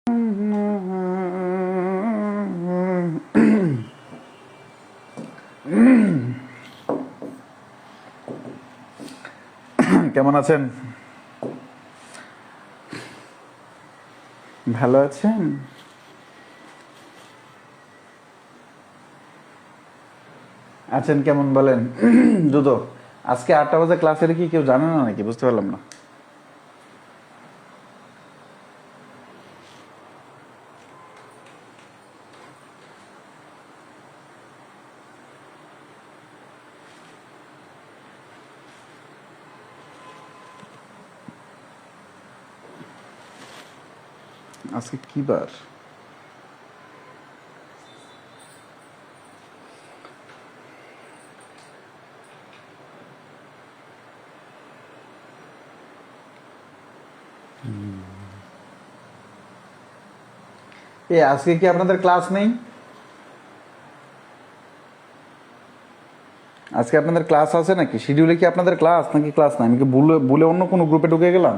কেমন আছেন? ভালো আছেন? আছেন কেমন বলেন? দুটো আজকে 8টা বাজে ক্লাসের কি কেউ জানে না নাকি? বুঝতে পারলাম না। আজকে কি বার? আজকে কি আপনাদের ক্লাস নেই? আজকে আপনাদের ক্লাস আছে নাকি? শিডিউলে কি আপনাদের ক্লাস নাকি ক্লাস নাই? আমি কি ভুলে ভুলে অন্য কোনো গ্রুপে ঢুকে গেলাম?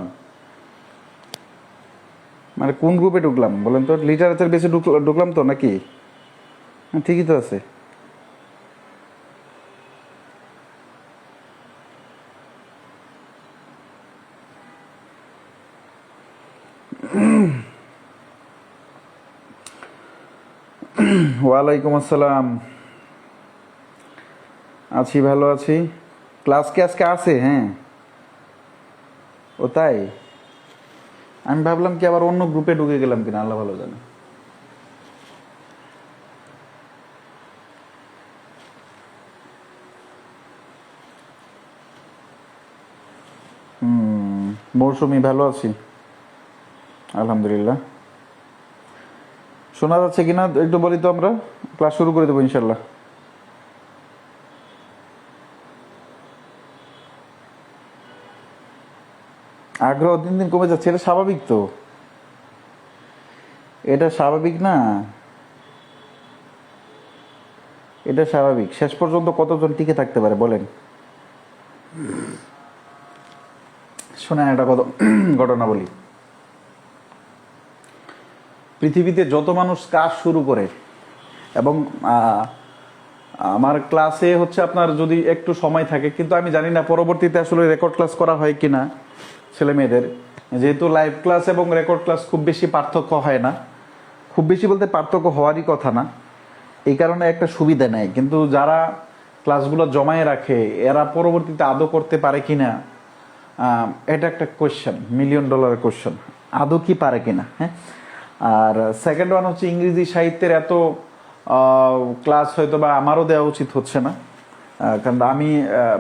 মানে কোন গ্রুপে ঢুকলাম বলেন তো? লিটারেচার বেশি ঢুকলাম তো নাকি? ঠিকই তো আছে। ওয়ালাইকুম আসসালাম। আছি, ভালো আছি। ক্লাস কি আজকে আছে? হ্যাঁ। ও তাই? আমি ভাবলাম কি আবার অন্য গ্রুপে ঢুকে গেলাম কিনা, আল্লাহ ভালো জানে। মৌসুমি, ভালো আছি আলহামদুলিল্লাহ। শোনা যাচ্ছে কিনা একটু বলি তো, আমরা ক্লাস শুরু করে দেবো ইনশাল্লাহ। আগ্রহ দিন দিন কমে যাচ্ছে, এটা স্বাভাবিক তো। এটা স্বাভাবিক না? এটা স্বাভাবিক। শেষ পর্যন্ত কতজন টিকে থাকতে পারে বলেন? শোনেন একটা কত ঘটনা বলি। পৃথিবীতে যত মানুষ কাজ শুরু করে, এবং আমার ক্লাসে হচ্ছে আপনার যদি একটু সময় থাকে, কিন্তু আমি জানি না পরবর্তীতে আসলে রেকর্ড ক্লাস করা হয় কিনা ছেলে মেয়েদের, যেহেতু লাইভ ক্লাস এবং রেকর্ড ক্লাস খুব বেশি পার্থক্য হয় না। খুব বেশি বলতে পার্থক্য হওয়ারই কথা না, এই কারণে একটা সুবিধা নেয়। কিন্তু যারা ক্লাসগুলো জমায়ে রাখে এরা পরবর্তীতে আদৌ করতে পারে কিনা, এটা একটা কোয়েশ্চেন, $1,000,000 কোয়েশ্চেন। আদৌ কি পারে কিনা? হ্যাঁ। আর সেকেন্ড ওয়ান হচ্ছে ইংরেজি সাহিত্যের এত ক্লাস হয়তো বা আমারও দেওয়া উচিত হচ্ছে না, কারণ আমি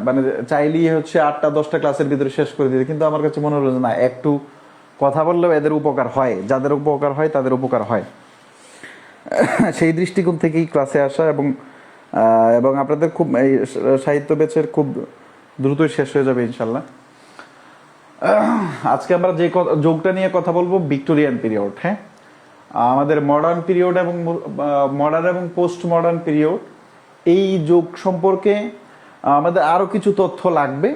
মানে চাইলেই হচ্ছে 8টা-10টা ক্লাসের ভিতরে শেষ করে দিতে, কিন্তু আমার কাছে মনে হলো যে না, একটু কথা বললেও এদের উপকার হয়, যাদের উপকার হয় তাদের উপকার হয়। সেই দৃষ্টিকোণ থেকেই ক্লাসে আসা, এবং এবং আপনাদের খুব এই সাহিত্য ব্যাচের খুব দ্রুতই শেষ হয়ে যাবে ইনশাল্লাহ। আজকে আমরা যে যুগটা নিয়ে কথা বলবো, ভিক্টোরিয়ান পিরিয়ড। হ্যাঁ, আমাদের মডার্ন পিরিয়ড এবং মডার্ন এবং পোস্ট মডার্ন পিরিয়ড, এই যুগ সম্পর্কে আমাদের আরও কিছু তথ্য লাগবে।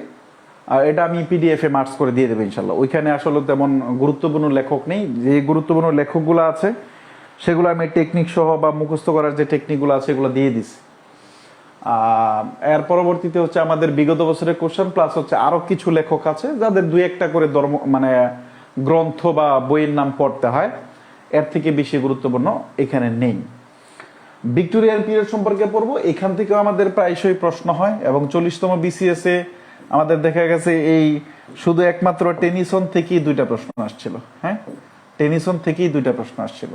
আর এটা আমি পিডিএফে মার্কস করে দিয়ে দেবো ইনশাল্লাহ। ওইখানে আসলে তেমন গুরুত্বপূর্ণ লেখক নেই, যে গুরুত্বপূর্ণ লেখকগুলো আছে সেগুলো আমি টেকনিক সহ বা মুখস্থ করার যে টেকনিকগুলো আছে এগুলো দিয়ে দিছি। এর পরবর্তীতে হচ্ছে আমাদের বিগত বছরের কোশ্চেন, প্লাস হচ্ছে আরো কিছু লেখক আছে যাদের দুই একটা করে ধর্ম মানে গ্রন্থ বা বইয়ের নাম পড়তে হয়, এর থেকে বেশি গুরুত্বপূর্ণ এখানে নেই। ভিক্টোরিয়ান পিরিয়ড সম্পর্কে পড়বো, এখান থেকেও আমাদের প্রায়শই প্রশ্ন হয়, এবং 40তম বিসিএস এ আমাদের দেখা গেছে এই শুধু একমাত্র টেনিসন থেকেই 2টা প্রশ্ন আসছিল। হ্যাঁ, টেনিসন থেকেই 2টা প্রশ্ন আসছিল।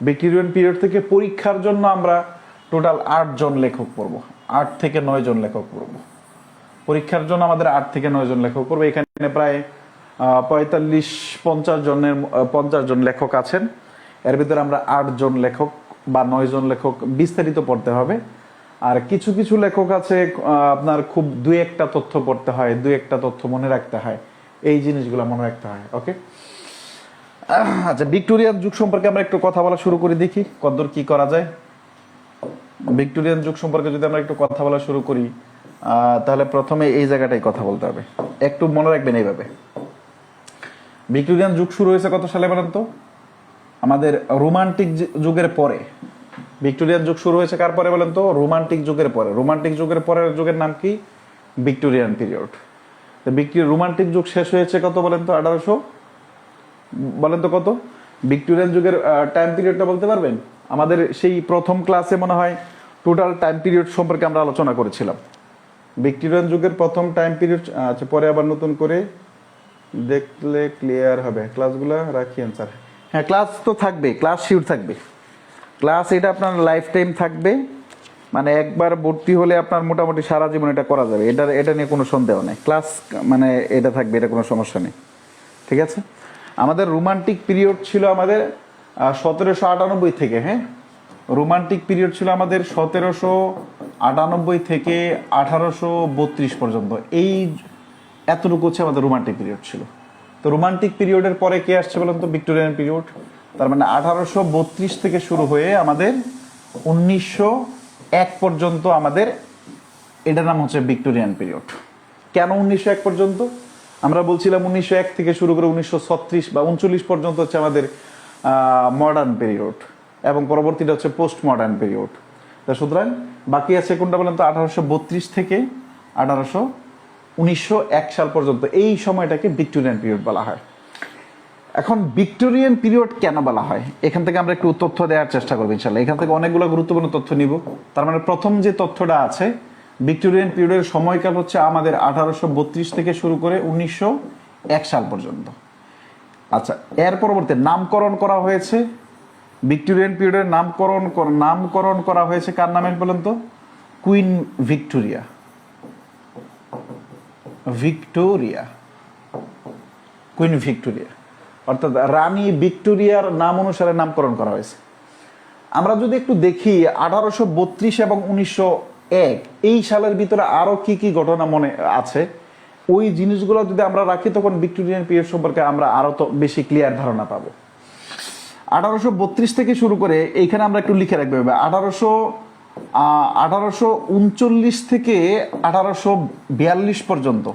ভিক্টোরিয়ান পিরিয়ড থেকে পরীক্ষার জন্য আমরা টোটাল 8 জন লেখক পড়বো, 8 থেকে 9 জন লেখক পড়বো। পরীক্ষার জন্য আমাদের 8 থেকে 9 জন লেখক পড়বো। এখানে প্রায় 50 জন লেখক আছেন। এর ভিতরে আমরা 8 জন লেখক বা 9 জন লেখক বিস্তারিত পড়তে হবে। আর কিছু কিছু লেখক আছে আপনার খুব 2-1টা তথ্য পড়তে হয়, 2-1টা তথ্য মনে রাখতে হয়, এই জিনিসগুলো মনে রাখতে হয়। ওকে, আচ্ছা, ভিক্টোরিয়ান যুগ সম্পর্কে আমরা একটু কথা বলা শুরু করি, দেখি কতদূর কি করা যায়। ভিক্টোরিয়ান যুগ সম্পর্কে যদি আমরা একটু কথা বলা শুরু করি, তাহলে প্রথমে এই জায়গাটাই কথা বলতে হবে, একটু মনে রাখবেন এইভাবে। ভিক্টোরিয়ান যুগ শুরু হয়েছে কত সালে বলেন তো? আমাদের রোমান্টিক যুগের পরে, ভিক্টোরিয়ান যুগ শুরু হয়েছে কার পরে বলেন তো? রোমান্টিক যুগের পরে। রোমান্টিক যুগের পরের যুগের নাম কি? Victorian period. রোমান্টিক যুগ শেষ হয়েছে কত বলেন তো? 1800 বলেন তো কত? ভিক্টোরিয়ান যুগের টাইম পিরিয়ডটা বলতে পারবেন? আমাদের সেই প্রথম ক্লাসে মনে হয় টোটাল টাইম পিরিয়ড সম্পর্কে আমরা আলোচনা করেছিলাম। ভিক্টোরিয়ান যুগের প্রথম টাইম পিরিয়ড, আচ্ছা পরে আবার নতুন করে দেখলে ক্লিয়ার হবে। ক্লাসগুলো রাখি স্যার। হ্যাঁ, ক্লাস তো থাকবে, ক্লাস শিওর থাকবে। ক্লাস এটা আপনার লাইফ টাইম থাকবে, মানে একবার ভর্তি হলে আপনার মোটামুটি সারা জীবন এটা করা যাবে। এটা নিয়ে কোনো সন্দেহ নেই। ক্লাস মানে এটা থাকবে, এটা কোনো সমস্যা নেই। ঠিক আছে। আমাদের রোমান্টিক পিরিয়ড ছিল আমাদের 1798 থেকে। হ্যাঁ, রোমান্টিক পিরিয়ড ছিল আমাদের 1798 থেকে 1832 পর্যন্ত। এই এতটুকু হচ্ছে আমাদের রোমান্টিক পিরিয়ড ছিল। তো রোমান্টিক পিরিয়ডের পরে কে আসছে বলেন তো? Victorian period. তার মানে 1832 থেকে শুরু হয়ে আমাদের 1901 পর্যন্ত আমাদের এটার নাম হচ্ছে ভিক্টোরিয়ান পিরিয়ড। কেন 1901 পর্যন্ত? আমরা বলছিলাম 1901 থেকে শুরু করে 1936 বা 39 পর্যন্ত হচ্ছে আমাদের মডার্ন পিরিয়ড, এবং পরবর্তীটা হচ্ছে পোস্ট মডার্ন পিরিয়ড। তা সুতরাং বাকি আছে কোনটা বলেন তো? 1832 থেকে 1901 সাল পর্যন্ত। এই সময়টাকে ভিক্টোরিয়ান পিরিয়ড বলা হয়। এখন ভিক্টোরিয়ান পিরিয়ড কেন বলা হয়, এখান থেকে আমরা একটু তথ্য দেওয়ার চেষ্টা করবো ইনশাল্লাহ। এখান থেকে অনেকগুলো গুরুত্বপূর্ণ তথ্য নিব। তার মানে প্রথম যে তথ্যটা আছে, ভিক্টোরিয়ান পিরিয়ডের সময়কাল হচ্ছে আমাদের 1832 থেকে শুরু করে 1901 সাল পর্যন্ত। আচ্ছা, এর পরবর্তী নামকরণ করা হয়েছে, ভিক্টোরিয়ান পিরিয়ডের নামকরণ করা হয়েছে কার নামে বলেন তো? Queen Victoria. কুইন ভিক্টোরিয়া অর্থাৎ রানী ভিক্টোরিয়ার নাম অনুসারে নামকরণ করা হয়েছে। আমরা যদি একটু দেখি 1832 এবং 1901 এই সালের ভিতরে আরো কি কি ঘটনা মনে আছে, ওই জিনিসগুলো যদি আমরা রাখি তখন ভিক্টোরিয়ান পিরিয়ড সম্পর্কে আমরা আরো তো বেশি ক্লিয়ার ধারণা পাবো। 1832 থেকে শুরু করে এইখানে আমরা একটু লিখে রাখবো 1839 থেকে 1842 পর্যন্ত,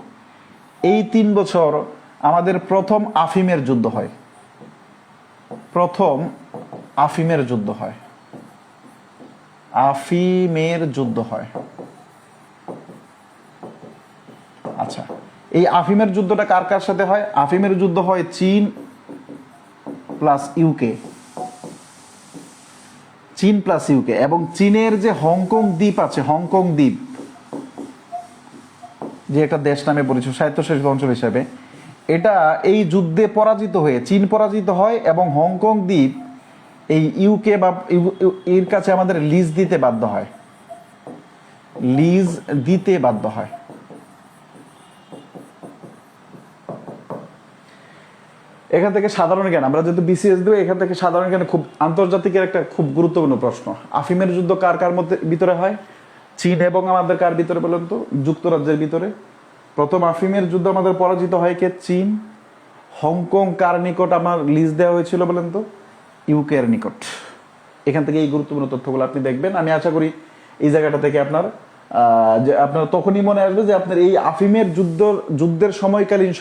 এই 3 বছর আমাদের প্রথম আফিমের যুদ্ধ হয়। আচ্ছা, এই আফিমের যুদ্ধটা কার কার সাথে হয়? আফিমের যুদ্ধ হয় চীন প্লাস ইউকে। এবং চীনের যে হংকং দ্বীপ আছে, হংকং দ্বীপ যে একটা দেশ নামে পরিচিত স্বায়ত্তশাসিত অঞ্চল হিসেবে, এটা এই যুদ্ধে পরাজিত হয়ে চীন পরাজিত হয় এবং হংকং দ্বীপ এই ইউকে বা এর কাছে আমাদের লিজ দিতে বাধ্য হয়। এখান থেকে সাধারণ জ্ঞান, আমরা যেহেতু বিসিএস দেব, এখান থেকে সাধারণ জ্ঞান খুব আন্তর্জাতিকের একটা খুব গুরুত্বপূর্ণ প্রশ্ন। আফিমের যুদ্ধ কার কার মধ্যে ভিতরে হয়? চীন এবং আমাদের কার ভিতরে বলেন তো? যুক্তরাজ্যের ভিতরে। প্রথম আফিমের যুদ্ধ আমাদের পরাজিত হয় কে? চীন। হংকং কার নিকট আমার লিজ দেওয়া হয়েছিল বলেন তো? ইউকে এর নিকট। এখান থেকে এই গুরুত্বপূর্ণ তথ্যগুলো আপনি দেখবেন। আমি আশা করি এই জায়গাটা থেকে আপনার তখনই মনে আসবে যে আপনার এই আফিমের যুদ্ধের সময়কালীন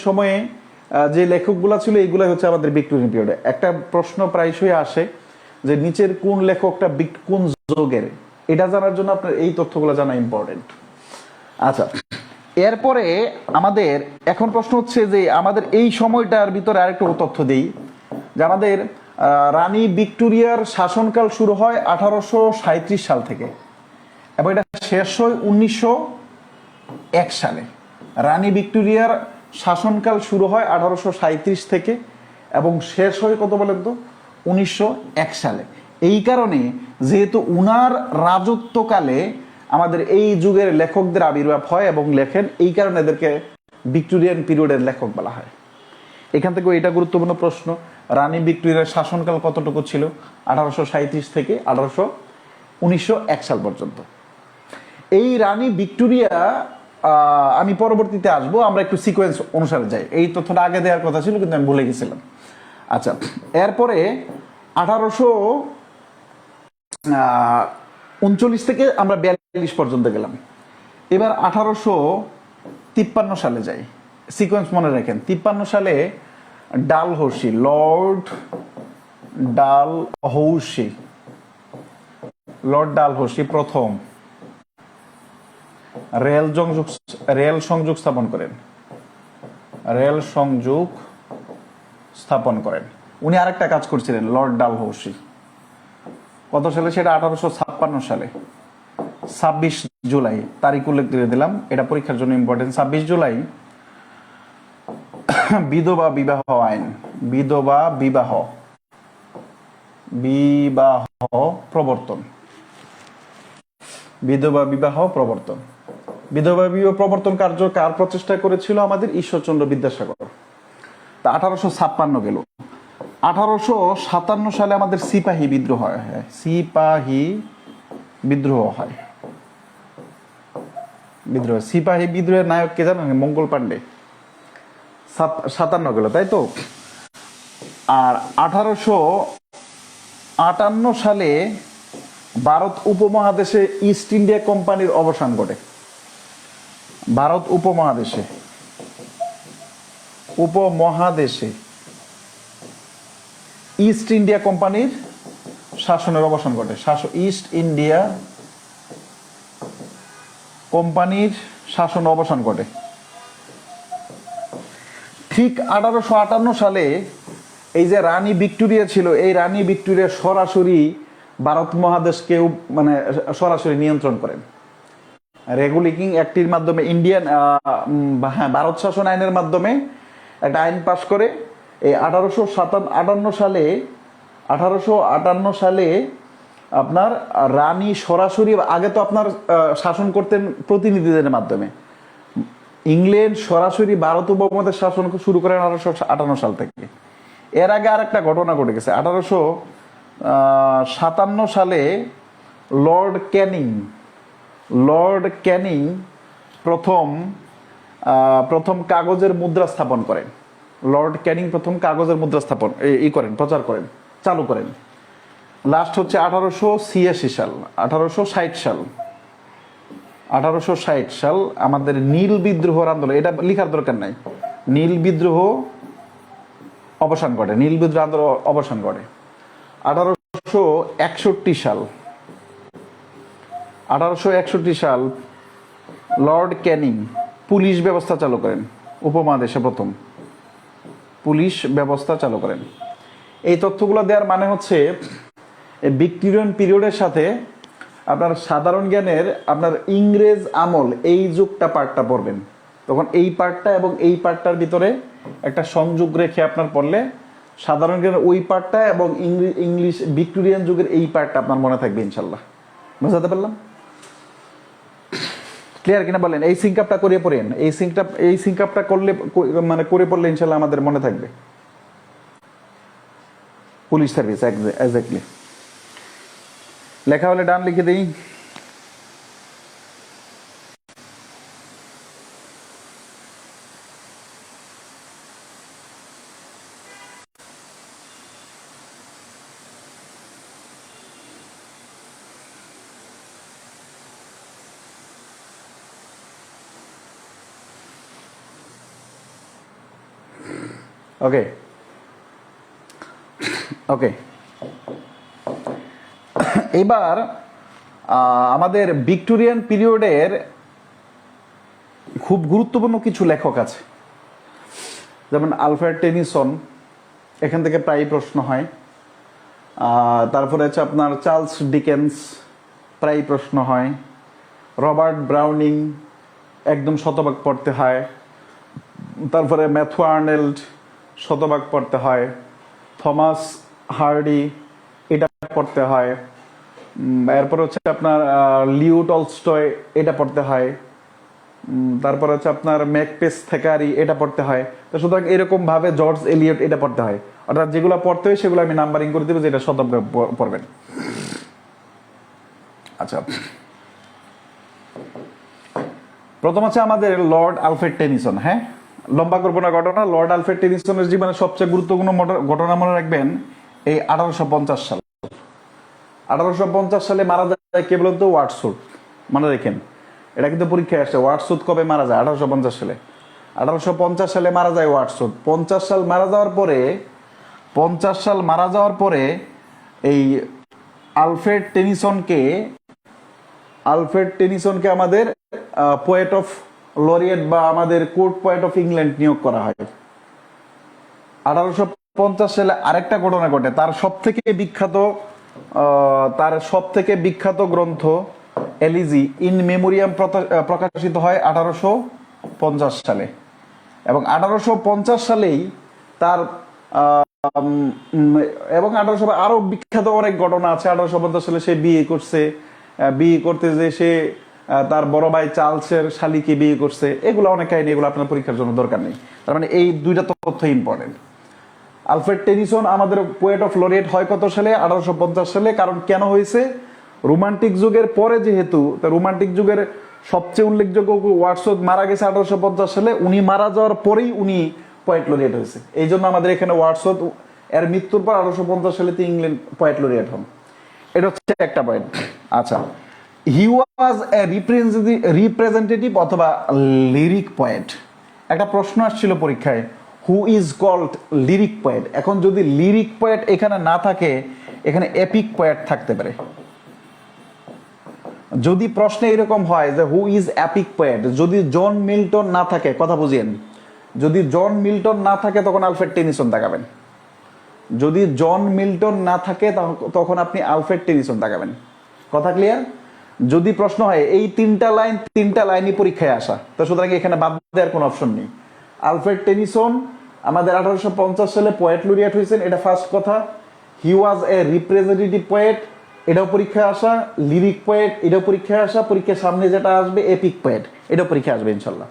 সময়ে যে লেখকগুলা ছিল, এইগুলাই হচ্ছে আমাদের ভিক্টোরিয়ান পিরিয়ডে। একটা প্রশ্ন প্রায়শই আসে যে নিচের কোন লেখকটা কোন যুগের, এটা জানার জন্য আপনার এই তথ্যগুলো জানা ইম্পর্টেন্ট। আচ্ছা, এরপরে আমাদের এখন প্রশ্ন হচ্ছে যে আমাদের এই সময়টার ভিতরে আরেকটু তথ্য দেই যে আমাদের রানী ভিক্টোরিয়ার শাসনকাল শুরু হয় 1837 সাল থেকে এবং এটা শেষ হয় 1901 সালে। রানী ভিক্টোরিয়ার শাসনকাল শুরু হয় 1837 থেকে এবং শেষ হয় কত বলেন তো? 1901 সালে। এই কারণে যেহেতু উনার রাজত্বকালে আমাদের এই যুগের লেখকদের আবির্ভাব হয় এবং লেখেন, এই কারণে এদেরকে ভিক্টোরিয়ান পিরিয়ডের লেখক বলা হয়। এখান থেকে এটা গুরুত্বপূর্ণ প্রশ্ন, রানী ভিক্টোরিয়ার শাসনকাল কতটুকু ছিল? 1837 থেকে 1901 সাল পর্যন্ত। এই রানী ভিক্টোরিয়া আমি পরবর্তীতে আসবো, আমরা একটু সিকোয়েন্স অনুসারে যাই। এই তথ্যটা আগে দেওয়ার কথা ছিল কিন্তু আমি ভুলে গেছিলাম। আচ্ছা, এরপরে 1839 থেকে আমরা 42 পর্যন্ত গেলাম। এবার 1853 সালে যাই, সিকোয়েন্স মনে রাখেন। 53 সালে ডালহৌসি, লর্ড ডালহৌসি, লর্ড ডালহৌসি প্রথম রেল সংযোগ স্থাপন করেন। রেল সংযোগ স্থাপন করেন। উনি আরেকটা কাজ করছিলেন লর্ড ডালহৌসি, কত সালে সেটা 1856 সালে 26 জুলাই, তারিখ উল্লেখ করে দিলাম, এটা পরীক্ষার জন্য ইম্পর্টেন্ট। 26 জুলাই বিধবা বিবাহ আইন, বিধবা বিবাহ প্রবর্তন, বিধবা বিবাহ প্রবর্তন। বিধবা বিবাহ প্রবর্তন কার্য কার প্রচেষ্টা করেছিল? আমাদের ঈশ্বরচন্দ্র বিদ্যাসাগর। তা 1856 গেল। 1857 সালে আমাদের সিপাহী বিদ্রোহ হয়। সিপাহী বিদ্রোহ হয়। সিপাহী বিদ্রোহের নায়ক কে জানেন? মঙ্গল পাণ্ডে। 57 গেল, তাই তো। আর 1858 সালে ভারত উপমহাদেশে ইস্ট ইন্ডিয়া কোম্পানির অবসান ঘটে। ভারত উপমহাদেশে ইস্ট ইন্ডিয়া কোম্পানির শাসনের অবসান ঘটে। ইস্ট ইন্ডিয়া কোম্পানির শাসন অবসান ঘটে। ঠিক 1858 সালে এই যে রানী ভিক্টোরিয়া ছিল, এই রানী ভিক্টোরিয়া সরাসরি ভারত মহাদেশকে মানে সরাসরি নিয়ন্ত্রণ করেন। রেগুলেটিং অ্যাক্টের মাধ্যমে ইন্ডিয়ান ভারত শাসন আইনের মাধ্যমে একটা আইন পাশ করে এই 1858 সালে আপনার রানী সরাসরি, আগে তো আপনার শাসন করতেন প্রতিনিধিদের মাধ্যমে, ইংল্যান্ড সরাসরি ভারত উপমহাদেশ শাসন শুরু করেন 1858 সাল থেকে। এর আগে আর একটা ঘটনা ঘটে গেছে। 1857 সালে লর্ড ক্যানিং প্রথম কাগজের মুদ্রা স্থাপন করেন। লর্ড ক্যানিং প্রথম কাগজের মুদ্রা স্থাপন প্রচার করেন, চালু করেন। লাস্ট হচ্ছে 1860 সাল আমাদের নীল বিদ্রোহ আন্দোলন, এটা লেখার দরকার নাই, নীল বিদ্রোহ অবসান ঘটে। 1861 সাল লর্ড ক্যানিং পুলিশ ব্যবস্থা চালু করেন। উপমহাদেশে প্রথম পুলিশ ব্যবস্থা চালু করেন। এই তথ্যগুলো দেওয়ার মানে হচ্ছে ভিক্টোরিয়ান পিরিয়ডের সাথে আপনার সাধারণ জ্ঞানের আপনার ইংরেজ আমল এই যুগটা পার্টটা পড়বেন, তখন এই পার্টটা এবং এই পার্টটার ভিতরে একটা সংযোগ রেখে আপনার পড়লে সাধারণ জ্ঞানের ওই পার্টটা এবং ইংলিশ ভিক্টোরিয়ান যুগের এই পার্টটা আপনার মনে থাকবে ইনশাল্লাহ। বুঝাতে পারলাম? ক্লিয়ার কিনা বলেন? এই সিঙ্কআপটা করে পড়েন, এই সিঙ্কআপটা করলে মানে করে পড়লে ইনশাল্লাহ আমাদের মনে থাকবে। Police service exactly. লেখা হলে ডান লিখে দিই। ওকে ওকে, এবার আমাদের ভিক্টোরিয়ান পিরিয়ডের খুব গুরুত্বপূর্ণ কিছু লেখক আছে, যেমন আলফ্রেড টেনিসন, এখান থেকে প্রায় প্রশ্ন হয়। তারপরে হচ্ছে আপনার চার্লস ডিকেন্স, প্রায় প্রশ্ন হয়। রবার্ট ব্রাউনিং, একদম শতভাগ পড়তে হয়। তারপরে ম্যাথু আর্নেল্ড, শতভাগ পড়তে হয়। থমাস হার্ডি, এটা পড়তে হয়। এরপর হচ্ছে আপনার লিও টলস্টয়, এটা পড়তে হয়। তারপর হচ্ছে আপনার ম্যাকপেস থেকারি, এটা পড়তে হয়। তো সুতরাং এরকম ভাবে জর্জ এলিয়ট, এটা পড়তে হয়। অর্থাৎ যেগুলো পড়তে হয় সেগুলো আমি নাম্বারিং করে দেবো, যেটা শতভাগ পড়বেন। আচ্ছা, প্রথম আছে আমাদের লর্ড আলফ্রেড টেনিসন। হ্যাঁ, লম্বা করবো না ঘটনা। লর্ড আলফ্রেড টেনিসনের জীবনের সবচেয়ে গুরুত্বপূর্ণ ঘটনা মনে রাখবেন এই 1850 সাল। 1850 সালে মারা যায় কে বলতো? ওয়াটসুথ। মনে রেখেন, এটা কিন্তু পরীক্ষায় আসছে। ওয়াটসুথ কবে মারা যায়? 1850 সালে। 1850 সালে মারা যায় ওয়াটসন। 50 সাল মারা যাওয়ার পরে এই আলফ্রেড টেনিসনকে আমাদের পোয়েট অফ লরিয়েট বা আমাদের কোর্ট পোয়েট অফ ইংল্যান্ড নিয়োগ করা হয়। 1850 সালে আরেকটা ঘটনা ঘটে। তার সব থেকে বিখ্যাত গ্রন্থ এলিজি ইন মেমোরিয়াম প্রকাশিত হয় 1850 সালে, এবং 1850 সালেই তার এবং 1800 আরো বিখ্যাত অনেক ঘটনা আছে। 1850 সালে সে বিয়ে করতে যে সে তার বড় ভাই চার্লসের শালিকে বিয়ে করছে। এগুলো অনেক কাহিনী, এগুলো আপনার পরীক্ষার জন্য দরকার নেই। তার মানে এই দুইটা তথ্য ইম্পর্টেন্ট। আলফ্রেড টেনিসন আমাদের পোয়েট অফ লরিয়েট হয় কত সালে? 1850 সালে। কারণ কেন হয়েছে? রোমান্টিক যুগের পরে, যেহেতু রোমান্টিক যুগের সবচেয়ে উল্লেখযোগ্য ওয়াটসন মারা গেছে 1850 সালে, উনি মারা যাওয়ার পরেই উনি পোয়েট লরিয়েট হয়েছে। এই জন্য আমাদের এখানে ওয়াটসন এর মৃত্যুর পর 1850 সালে ইংল্যান্ড পোয়েট লরিয়েট হন। এটা হচ্ছে একটা পয়েন্ট। আচ্ছা, হি ওয়াজ এ রিপ্রেজেন্টেটিভ অথবা লিরিক পোয়েট। একটা প্রশ্ন আসছিল পরীক্ষায়, who is called lyric poet. এখন যদি লিরিক পোয়েট এখানে না থাকে, এখানে এপিক পোয়েট থাকতে পারে। যদি প্রশ্নে এরকম হয় যে হু ইজ এপিক পোয়েট, যদি জন মিল্টন না থাকে, কথা বুঝিয়েন, যদি জন মিল্টন না থাকে তখন আলফ্রেড টেনিসন তাকাবেন। যদি জন মিল্টন না থাকে তখন আপনি আলফ্রেড টেনিসন তাকাবেন। কথা ক্লিয়ার? যদি প্রশ্ন হয় এই তিনটা লাইনই পরীক্ষায় আসা, তো সুতরাং এখানে বাদ দেওয়ার কোনো অপশন নেই। আলফ্রেড টেনিসন আমাদের 1850 সালে পোয়েট লরিয়েট হয়েছেন, এটা ফার্স্ট কথা। হি ওয়াজ এ রিপ্রেজেন্টেটিভ পোয়েট, এটাও পরীক্ষায় আসা। লিরিক পোয়েট, এটাও পরীক্ষায় আসা। পরীক্ষার সামনে যেটা আসবে এপিক পোয়েট, এটাও পরীক্ষায় আসবে ইনশাল্লাহ।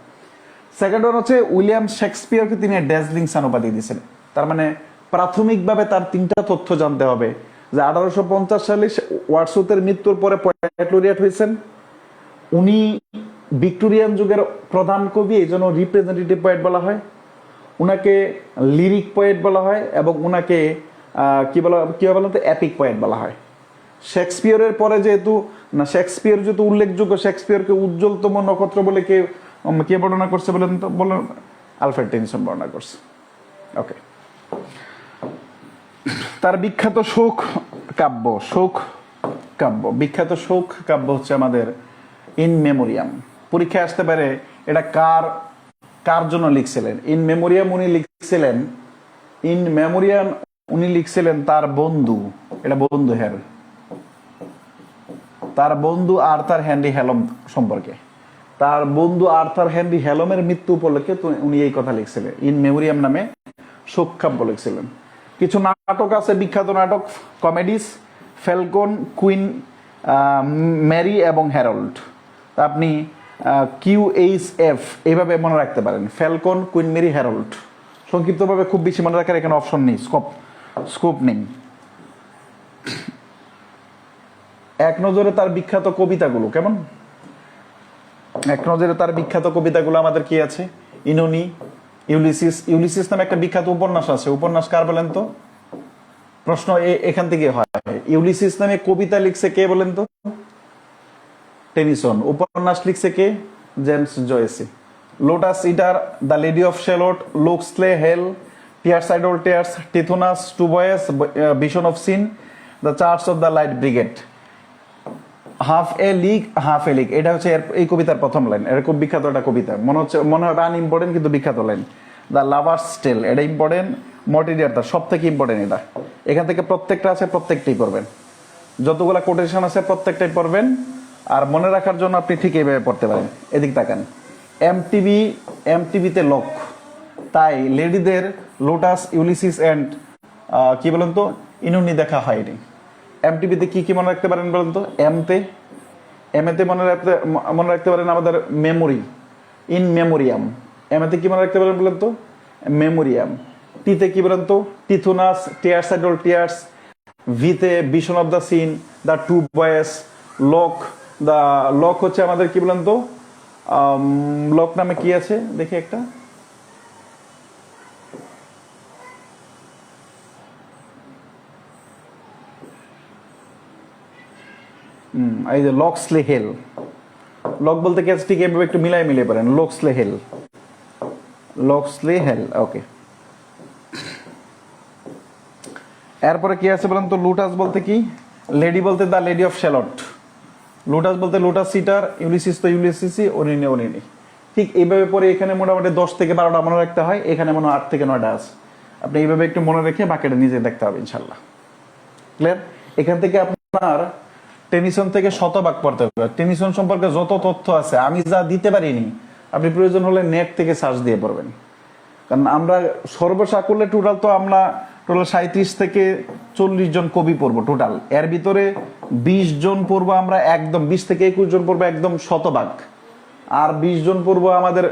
সেকেন্ড ওয়ান হচ্ছে উইলিয়াম শেক্সপিয়ারকে তিনি ড্যাজলিং সান উপাধি দিয়েছেন। তার মানে প্রাথমিকভাবে তার তিনটা তথ্য জানতে হবে, যে 1850 সালে ওয়াটসনের মৃত্যুর পরে পোয়েট লরিয়েট হয়েছেন, উনি ভিক্টোরিয়ান যুগের প্রধান কবি, এই জন্য রিপ্রেজেন্টেটিভ পোয়েট বলা হয়, উনাকে লিরিক পোয়েট বলা হয়, এবং উনাকে কি বলা বলতো এপিক পোয়েট বলা হয়। শেক্সপিয়ারের পরে শেক্সপিয়ার যেহেতু উল্লেখযোগ্য, শেক্সপিয়ারকে উজ্জ্বলতম নক্ষত্র বলে কে বর্ণনা করছে বলেন তো? আলফ্রেড টেনিসন বর্ণনা করছে। ওকে, তার বিখ্যাত শোক কাব্য হচ্ছে আমাদের ইন মেমোরিয়াম। পরীক্ষায় আসতে পারে এটা কার জন্য লিখছিলেন। ইন মেমোরিয়াম উনি লিখছিলেন তার বন্ধু, এটা বন্ধু তার বন্ধু আর্থার হেনরি হ্যালম সম্পর্কে। তার বন্ধু আর্থার হেনরি হ্যালমের মৃত্যু উপলক্ষে উনি এই কথা লিখছিলেন, ইন মেমোরিয়াম নামে শোক কাব্য লিখছিলেন। কিছু নাটক আছে, বিখ্যাত নাটক, কমেডিস, ফ্যালকন, কুইন ম্যারি এবং হ্যারল্ড। আপনি QHF এইভাবে মনে রাখতে পারেন, ফ্যালকন, কুইন ম্যারি, হ্যারল্ড। সংক্ষিপ্তভাবে খুব বেশি মনে রাখার এখানে অপশন নেই, স্কোপ নেই। এক নজরে তার বিখ্যাত কবিতাগুলো কেমন? এক নজরে তার বিখ্যাত কবিতাগুলো আমাদের কি আছে? ইনোনি, ইউলিসিস নামে একটা বিখ্যাত উপন্যাস আছে। উপন্যাস কার বলেন তো? প্রশ্ন এখান থেকে হয়। ইউলিসিস নামে কবিতা লিখছে কে বলেন তো? টেনিসন। উপন্যাস লিখছে কে? James Joyce. Lotus eater, the lady of Shalott, Locksley Hall, tears idle tears, Tithonus, two voices, vision of sin, the charge of the light brigade, half a league, এটা হচ্ছে এই কবিতার প্রথম লাইন। এটা খুব বিখ্যাত একটা কবিতা, মনে হবে আনইম্পর্টেন্ট কিন্তু বিখ্যাত লাইন। দ্য লাভার্স টেল, এটা ইম্পর্টেন্ট। মর্টিডিয়ার তার সব থেকে ইম্পর্টেন্ট এটা। এখান থেকে প্রত্যেকটা আছে, প্রত্যেকটাই পড়বেন। যতগুলা কোটেশন আছে প্রত্যেকটাই পড়বেন। আর মনে রাখার জন্য আপনি ঠিক এইভাবে পড়তে পারেন। এদিক তাকান, এমটিভিতে লক, তাই লেডিদের লোটাস, ইউলিসিস অ্যান্ড কি বলেন তো ইনুনি দেখা হয়নি। এমটিভিতে কি মনে রাখতে পারেন বলেন তো? এমএতে মনে রাখতে পারেন আমাদের মেমোরি, ইন মেমোরিয়াম। এমএতে কি মনে রাখতে পারেন বলেন তো? মেমোরিয়াম। টিতে কি বলেন তো? Tithonus, tears idle tears. ভিতে vision of the sin, the two voices. লক হচ্ছে আমাদের কি বলেন তো? লক নামে কি আছে দেখি একটা, এই যে লক্সলে হেল। লক বলতে কি আছে ঠিক এভাবে একটু মিলিয়ে পারেন, লক্সলে হেল। লক্সলি হেল, ওকে। এরপরে কি আছে বলেন তো? লুটাস বলতে কি? লেডি বলতে দ্য লেডি অফ শ্যালট, লুটাস বলতে লুটাস সিটার, ইউলিসিস তো ইউলিসিসি, অনিনি অনিনি। ঠিক এইভাবে পরে এখানে মোটামুটি 10 থেকে 12টা মনে রাখতে হয়, এখানে মনে হয় 8 থেকে 9টা আছে। আপনি এইভাবে একটু মনে রেখে বাকিটা নিজে দেখতে হবে ইনশাল্লাহ। ক্লিয়ার? এখান থেকে আপনার টেনিসন থেকে শতভাগ পড়তে হবে। টেনিসন সম্পর্কে যত তথ্য আছে আমি যা দিতে পারিনি, আপনি প্রয়োজন হলে নেট থেকে সার্চ দিয়ে পড়বেন। কারণ আমরা সর্বসাকুল্যে টোটাল 37 থেকে 40 জন কবি পড়বো টোটাল। এর ভিতরে 20 জন পড়বো আমরা একদম, 20 থেকে 21 জন পড়বো একদম শতভাগ, আর 20 জন পড়বো আমাদের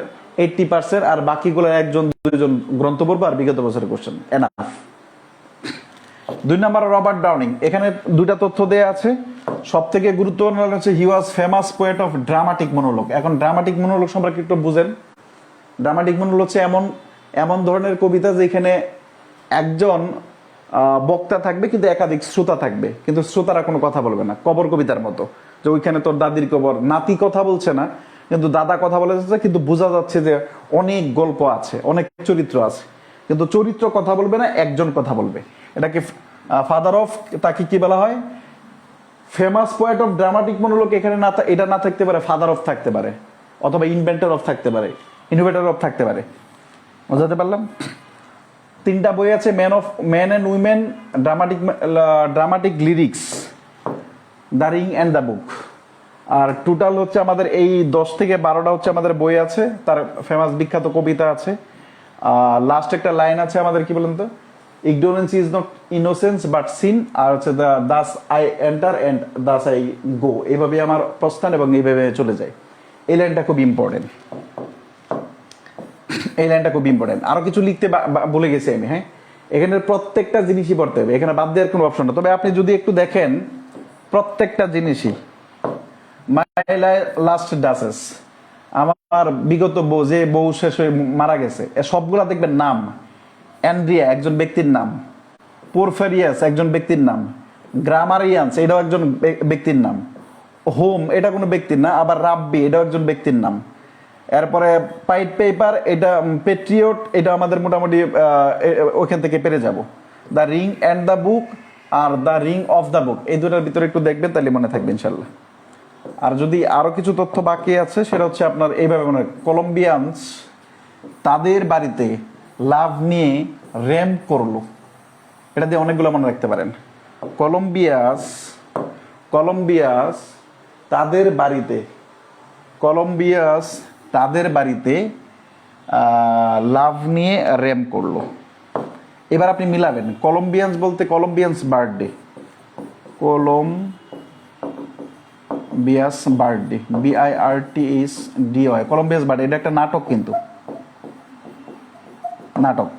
80%, আর বাকিগুলো 1-2 জন গ্রন্থ পড়বো আর বিগত বছরের কোশ্চেন। এনাফ। 2 নম্বর রবার্ট ব্রাউনিং, এখানে 2টা তথ্য দেয়া আছে। সব থেকে গুরুত্বপূর্ণ হচ্ছে he was famous poet of dramatic monologue. এখন ড্রামাটিক মনোলগ সম্পর্কে একটু বুঝেন। ড্রামাটিক মনোলগ হচ্ছে এমন ধরনের কবিতা যেখানে একজন বক্তা থাকবে কিন্তু একাধিক শ্রোতা থাকবে, কিন্তু শ্রোতারা কোনো কথা বলবে না, কবর কবিতার মতো। যে ওইখানে তোর দাদির কবর, নাতি কথা বলছে না কিন্তু দাদা কথা বলে যাচ্ছে, কিন্তু বোঝা যাচ্ছে যে অনেক গল্প আছে, অনেক চরিত্র আছে, কিন্তু চরিত্র কথা বলবে না, একজন কথা বলবে। এটাকে ফাদার অফ, তাকে কি বলা হয়? Famous poet of dramatic monologue. এখানে এটা না থাকতে পারে, ফাদার অফ থাকতে পারে, অথবা ইনভেন্টর অফ থাকতে পারে, ইনোভেটর অফ থাকতে পারে। বুঝাতে পারলাম? 3টা বই আছে, man and women, dramatic lyrics, the ring and the book. আর টোটাল হচ্ছে আমাদের এই 10 থেকে 12টা হচ্ছে আমাদের বই আছে, তার ফেমাস বিখ্যাত কবিতা আছে। লাস্ট একটা লাইন আছে আমাদের, কি বলেন তো? Ignorance is not innocence but sin, আর হচ্ছে thus I enter and thus I go. এইভাবে আমার প্রস্থান এবং এইভাবে চলে যায়। এই লাইনটা খুব ইম্পর্টেন্ট, এই লাইনটা খুব ইম্পর্টেন্ট। আরো কিছু লিখতে বলে গেছি আমি, হ্যাঁ। এখানে প্রত্যেকটা জিনিসই পড়তে হবে, এখানে বাদ দেওয়ার কোনো অপশন না। তবে আপনি যদি একটু দেখেন প্রত্যেকটা জিনিসই, মাই লাস্ট ডাসেস, আমার বিগত বউ, যে বউ শেষ হয়ে মারা গেছে, সবগুলা দেখবেন নাম। অ্যান্ড্রিয়া একজন ব্যক্তির নাম, পোরফেরিয়াস একজন ব্যক্তির নাম, গ্রামারিয়ান্স এটাও একজন ব্যক্তির নাম, হোম এটা কোনো ব্যক্তির না, আবার রাব্বি এটাও একজন ব্যক্তির নাম। এরপরে পাইট পেপার, এটা পেট্রিয়ট, এটা আমাদের মোটামুটি ওখান থেকে পেরে যাব। The ring and the book are the ring of the book, এই দুটার ভিতরে একটু দেখবেন, তাহলে মনে থাকবে ইনশাল্লাহ। আর যদি আরো কিছু তথ্য বাকি আছে, সেটা হচ্ছে আপনার এইভাবে মনে হয়, কলম্বিয়ানস তাদের বাড়িতে লাভ নিয়ে র্যাম্প করলো। এটা দিয়ে অনেকগুলো মনে রাখতে পারেন। কলম্বিয়াস তাদের বাড়িতে, কলম্বিয়াস তাদের বাড়িতে লাভ নিয়ে র্যাম্প করলো। এবার আপনি মিলাবেন, কলম্বিয়ান্স বলতে কলম্বিয়ান্স বার্থডে, কলম্বিয়াস বার্থডে, BIRTHDY, কলম্বিয়াস বার্থডে, এটা একটা নাটক, কিন্তু নাটক।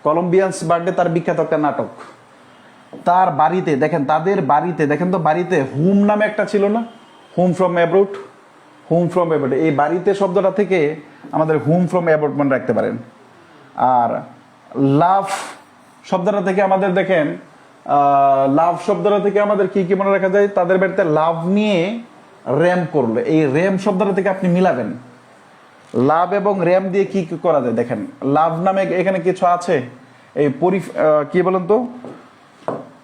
কলম্বিয়ান্স বার্থডে তার বিখ্যাত একটা নাটক। তার বাড়িতে দেখেন, তাদের বাড়িতে দেখেন তো, বাড়িতে হুম নামে একটা ছিল না, home from abroad, home from abroad. এই বাড়িতে শব্দটা থেকে আমাদের হোম ফ্রম অ্যাব্রোড মনে রাখতে পারেন। আর লাভ শব্দটা থেকে আমাদের দেখেন, লাভ শব্দটা থেকে আমাদের কি কি মনে রাখা যায়? তাদের বাড়িতে লাভ নিয়ে র্যাম করলো। এই র্যাম শব্দটা থেকে আপনি মিলাবেন লাভ এবং র্যাম দিয়ে কি কি করা যায়। দেখেন, লাভ নামে এখানে কিছু আছে, এই কি বলেন তো,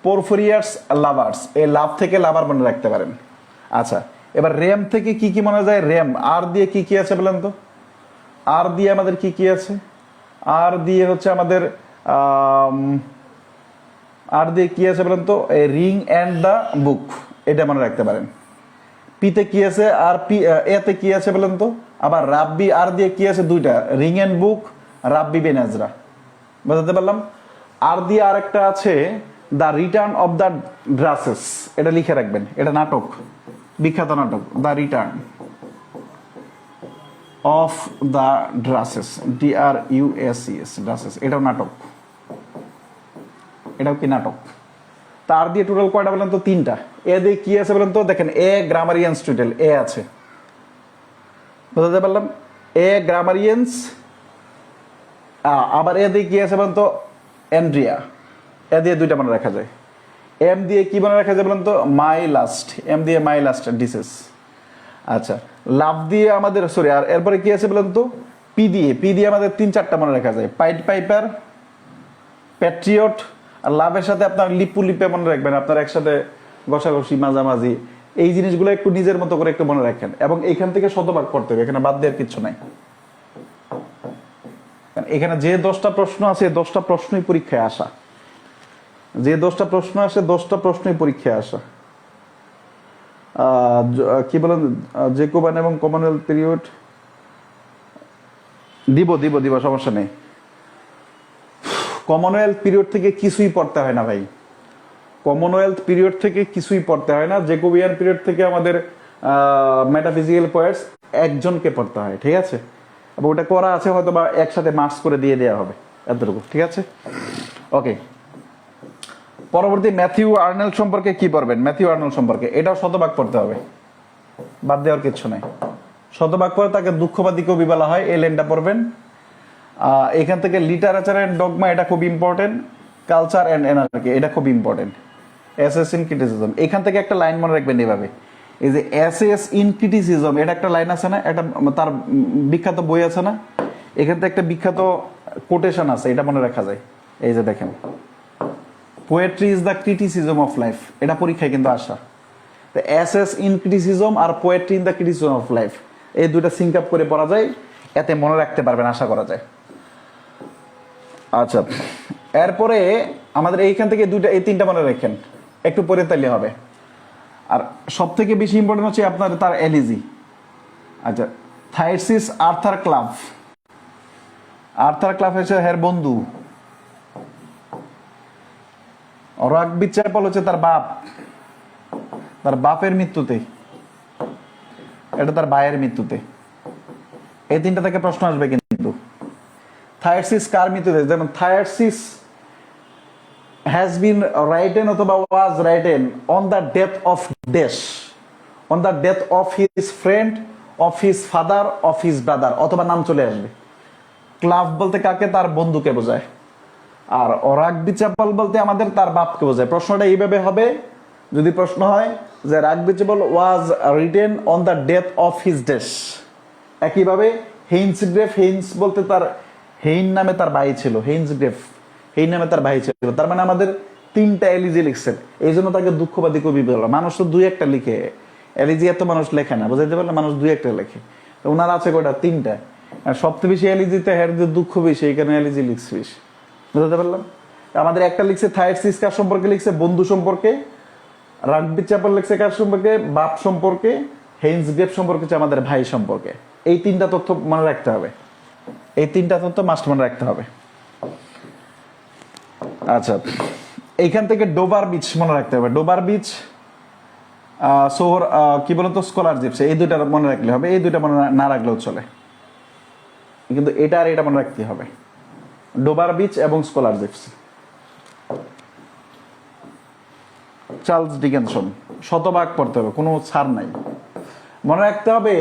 পোরফোরিয়াস লাভার্স, এই লাভ থেকে লাভার মনে রাখতে পারেন। আচ্ছা, এবার র্যাম থেকে কি কি মনে যায়? র্যাম, আর দিয়ে কি কি আছে বলেন তো? আর দিয়ে আমাদের কি কি আছে? আর দিয়ে হচ্ছে আমাদের আর দিয়ে কি আছে বলেন তো? রিং অ্যান্ড দ্য বুক, এটা মনে রাখতে পারেন। পিতে কি আছে? আর এতে কি আছে বলেন তো? আবার রাব্বি, আর দিয়ে কি আছে? 2টা, রিং অ্যান্ড বুক, রাব্বি বেনাজরা। বুঝতে পারলাম? আর দিয়ে আরেকটা আছে the return of the Druses, এটা লিখে রাখবেন, এটা নাটক, বিখ্যাত নাটক, the return of the Druses, DRUSES, Druses, এটাও নাটক, এটাও কি নাটক। তার দিয়ে টোটাল কয়টা বলেন তো? 3টা। এ দিয়ে কি আছে বলেন তো? দেখেন, এ গ্রামারিয়ান্স, টোটাল এ আছে। বুঝতে পারলাম? এ গ্রামারিয়ান্স, আবার এ দিয়ে কি আছে বলেন তো? অ্যান্ড্রিয়া, এ দিয়ে 2টা মনে রাখা যায়। এম দিয়ে কি মনে রাখা যায় বলেন তো? মাই লাস্ট, এম দিয়ে মাই লাস্ট ডিসেস। আচ্ছা, লাভ দিয়ে আমাদের, সরি, আর এরপরে কি আছে বলেন তো? পি দিয়ে আমাদের 3-4টা মনে রাখা যায়, পাইড পাইপার, প্যাট্রিয়ট, আর লাভের সাথে আপনার লিপু লিপে মনে রাখবেন, আপনার একসাথে ঘষাঘষি মাঝামাঝি, এই জিনিসগুলো একটু নিজের মতো করে একটু মনে রাখেন, এবং এইখান থেকে শতভাগ করতে হবে, এখানে বাদ দেওয়ার কিছু নাই। এখানে যে 10টা প্রশ্ন আছে 10টা প্রশ্নই পরীক্ষায় আসা, যে 10টা প্রশ্ন আসে 10টা প্রশ্নই পরীক্ষায় আসা। কি বলেন, জেকোবান এবং কমনওয়েলথ পিরিয়ড দিব সমস্যা নেই। কমনওয়েলথ পিরিয়ড থেকে কিছুই পড়তে হয় না ভাই, কমনওয়েলথ পিরিয়ড থেকে কিছুই পড়তে হয় না। জেকোবিয়ান পিরিয়ড থেকে আমাদের মেটাফিজিক্যাল পয়েন্টস একজনকে পড়তে হয়, ঠিক আছে? এবং ওটা করা আছে, হয়তো বা একসাথে মার্কস করে দিয়ে দেওয়া হবে, এতটুকু, ঠিক আছে? ওকে, পরবর্তী ম্যাথিউ আর্নল্ড সম্পর্কে কি পড়বেন? ম্যাথিউ আর্নল্ড সম্পর্কে এটাও শতভাগ পড়তে হবে, বাদ দেওয়ার কিছু নাই। শতভাগ পরে তাকে দুঃখবাদী কবি বলা হয়, এই লাইনটা পড়বেন। এখান থেকে লিটারেচার এন্ড ডগমা, এটা খুব ইম্পর্টেন্ট। কালচার এন্ড এনার্কি, এটা খুব ইম্পর্টেন্ট। এসএস ইন ক্রিটিসিজম, এখান থেকে একটা লাইন মনে রাখবেন এভাবে, এই যে এসএস ইন ক্রিটিসিজম, এটা একটা লাইন আছে না, এটা তার বিখ্যাত বই আছে না, এখান থেকে একটা বিখ্যাত কোটেশন আছে, এটা মনে রাখা যায়। এই যে দেখেন, poetry is the criticism of life, এটা পরীক্ষায় কিন্তু আসা। এসএস ইন ক্রিটিসিজম আর poetry in the criticism of life, এই দুইটা সিঙ্ক আপ করে পড়া যায়, এতে মনে রাখতে পারবেন আশা করা যায়। আচ্ছা, এরপরে আমাদের এইখান থেকে এই 3টা মনে রাখেন, একটু পরে তাইলে হবে। আর সব থেকে বেশি ইম্পর্টেন্ট হচ্ছে আপনার তার এলিজি। আচ্ছা, থাইসিস আর্থার ক্লাভ, আর্থার ক্লাভ হচ্ছে হের বন্ধু। রাগবি চ্যাপল হচ্ছে তার বাপ, তার বাপের মৃত্যুতে, এটা তার ভাইয়ের মৃত্যুতে। এই 3টা থেকে প্রশ্ন আসবে কিন্তু। থায়ারসিস কার মৃত্যুতে? যেমন থায়ারসিস হ্যাজ বিন রাইটেন অথবা was written on the death of dash, on the death of his friend, of his father, of his brother, অথবা নাম চলে আসবে। ক্লাভ বলতে কাকে? তার বন্ধুকে বোঝায়। আর রাগবি চ্যাপল বলতে আমাদের তার বাপকে বোঝায়। প্রশ্নটা এইভাবে হবে, যদি প্রশ্ন হয় যে rugby chapel was written on the death of his dash, একইভাবে হেইন্সগ্রেভ, হেইন্স বলতে তার হেইন নামে তার ভাই ছিল, হেইন্সগ্রেভ, হেইন নামে তার ভাই ছিল। তার মানে আমাদের 3টা এলিজি লিখছেন, এই জন্য তাকে দুঃখবাদী কবি বলা। মানুষ তো 2-1টা লিখে, এলিজি এত মানুষ লেখে না, বুঝাইতে পারলে? মানুষ 2-1টা লেখে, ওনার আছে কয়টা? 3টা। আর সবচেয়ে বেশি এলিজিতে হের যে দুঃখ বেশি, এই কারণে এলিজি লিখছে বেশি, বুঝতে পারলাম? আমাদের একটা লিখছে থায়ারসিস কার সম্পর্কে লিখছে? বন্ধু সম্পর্কে। রাগবি চ্যাপল লিখছে কার সম্পর্কে? বাপ সম্পর্কে। হেইন্সগ্রেভ সম্পর্কে হচ্ছে আমাদের ভাই সম্পর্কে। এই 3টা তথ্য মনে রাখতে হবে, এই 3টা তথ্য মাস্ট মনে রাখতে হবে। আচ্ছা, এইখান থেকে ডোবার বিচ মনে রাখতে হবে। ডোবার বিচ, সোহর কি বলতো, স্কলারশিপ, এই 2টা মনে রাখলে হবে, এই 2টা মনে না রাখলেও চলে, কিন্তু এটা আর এটা মনে রাখতে হবে, ডোবার বিচ এবং স্কলারশিপ। চার্লস ডিকেনসন, শতভাগ পড়তে হবে, কোনো ছাড় নাই। মনে রাখতে হবে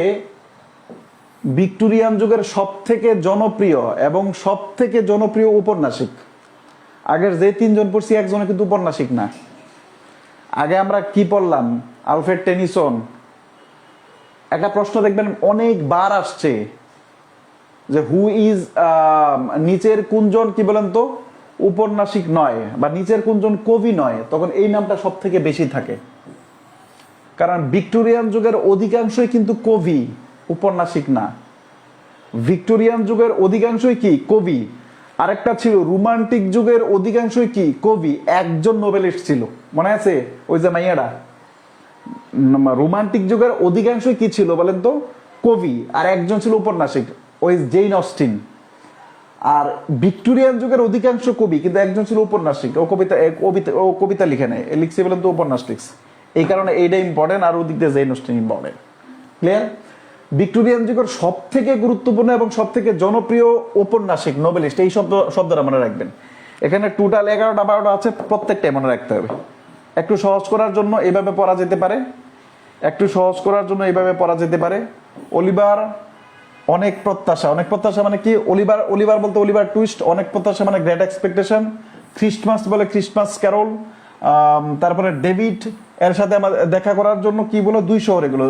ভিক্টোরিয়ান যুগের সব থেকে জনপ্রিয় এবং সব থেকে জনপ্রিয় উপন্যাসিক। আগের যে 3জন পড়ছি, একজনে কিন্তু উপন্যাসিক না। আগে আমরা কি পড়লাম? Alfred Tennyson. একটা প্রশ্ন দেখবেন অনেকবার আসছে যে হু ইজ, নিচের কোনজন কি বলেন তো উপন্যাসিক নয়, বা নিচের কোনজন কবি নয়, তখন এই নামটা সব থেকে বেশি থাকে। কারণ ভিক্টোরিয়ান যুগের অধিকাংশই কিন্তু কবি, উপন্যাসিক না। ভিক্টোরিয়ান যুগের অধিকাংশই কি? কবি। আরেকটা ছিল রোমান্টিক যুগের অধিকাংশই কি? কবি। একজন নোবেলিস্ট ছিল, মনে আছে? ওই যে মাইয়াটা। রোমান্টিক যুগের অধিকাংশই কি ছিল বলেন তো? কবি। আর একজন ছিল উপন্যাসিক, ওই জেইন অস্টিন। আর ভিক্টোরিয়ান যুগের অধিকাংশ কবি, কিন্তু একজন ছিল উপন্যাসিক। ও কবিতা লিখে নেয়, লিখছে বলেন তো উপন্যাস লিখছে। এই কারণে এইটা ইম্পর্টেন্ট, আর ওদিক দিয়ে Jane Austen important. Clear? Victorian যুগের সব থেকে গুরুত্বপূর্ণ এবং সব থেকে জনপ্রিয় উপন্যাসিক, নোবেলিস্ট, এই শব্দটা মনে রাখবেন। এখানে টোটাল 11টা 12টা আছে, প্রত্যেকটাই মনে রাখতে হবে। একটু সহজ করার জন্য এইভাবে পড়া যেতে পারে, একটু সহজ করার জন্য এইভাবে পড়া যেতে পারে। অলিভার অনেক প্রত্যাশা, অনেক প্রত্যাশা মানে কি? অলিভার বলতে অলিভার টুইস্ট। অনেক প্রত্যাশা মানে গ্রেট এক্সপেকটেশন। ক্রিসমাস বলে ক্রিসমাস ক্যারল। তারপরে ডেভিড এর সাথে আমাদের দেখা করার জন্য কি বলো? 2 শহর, এগুলো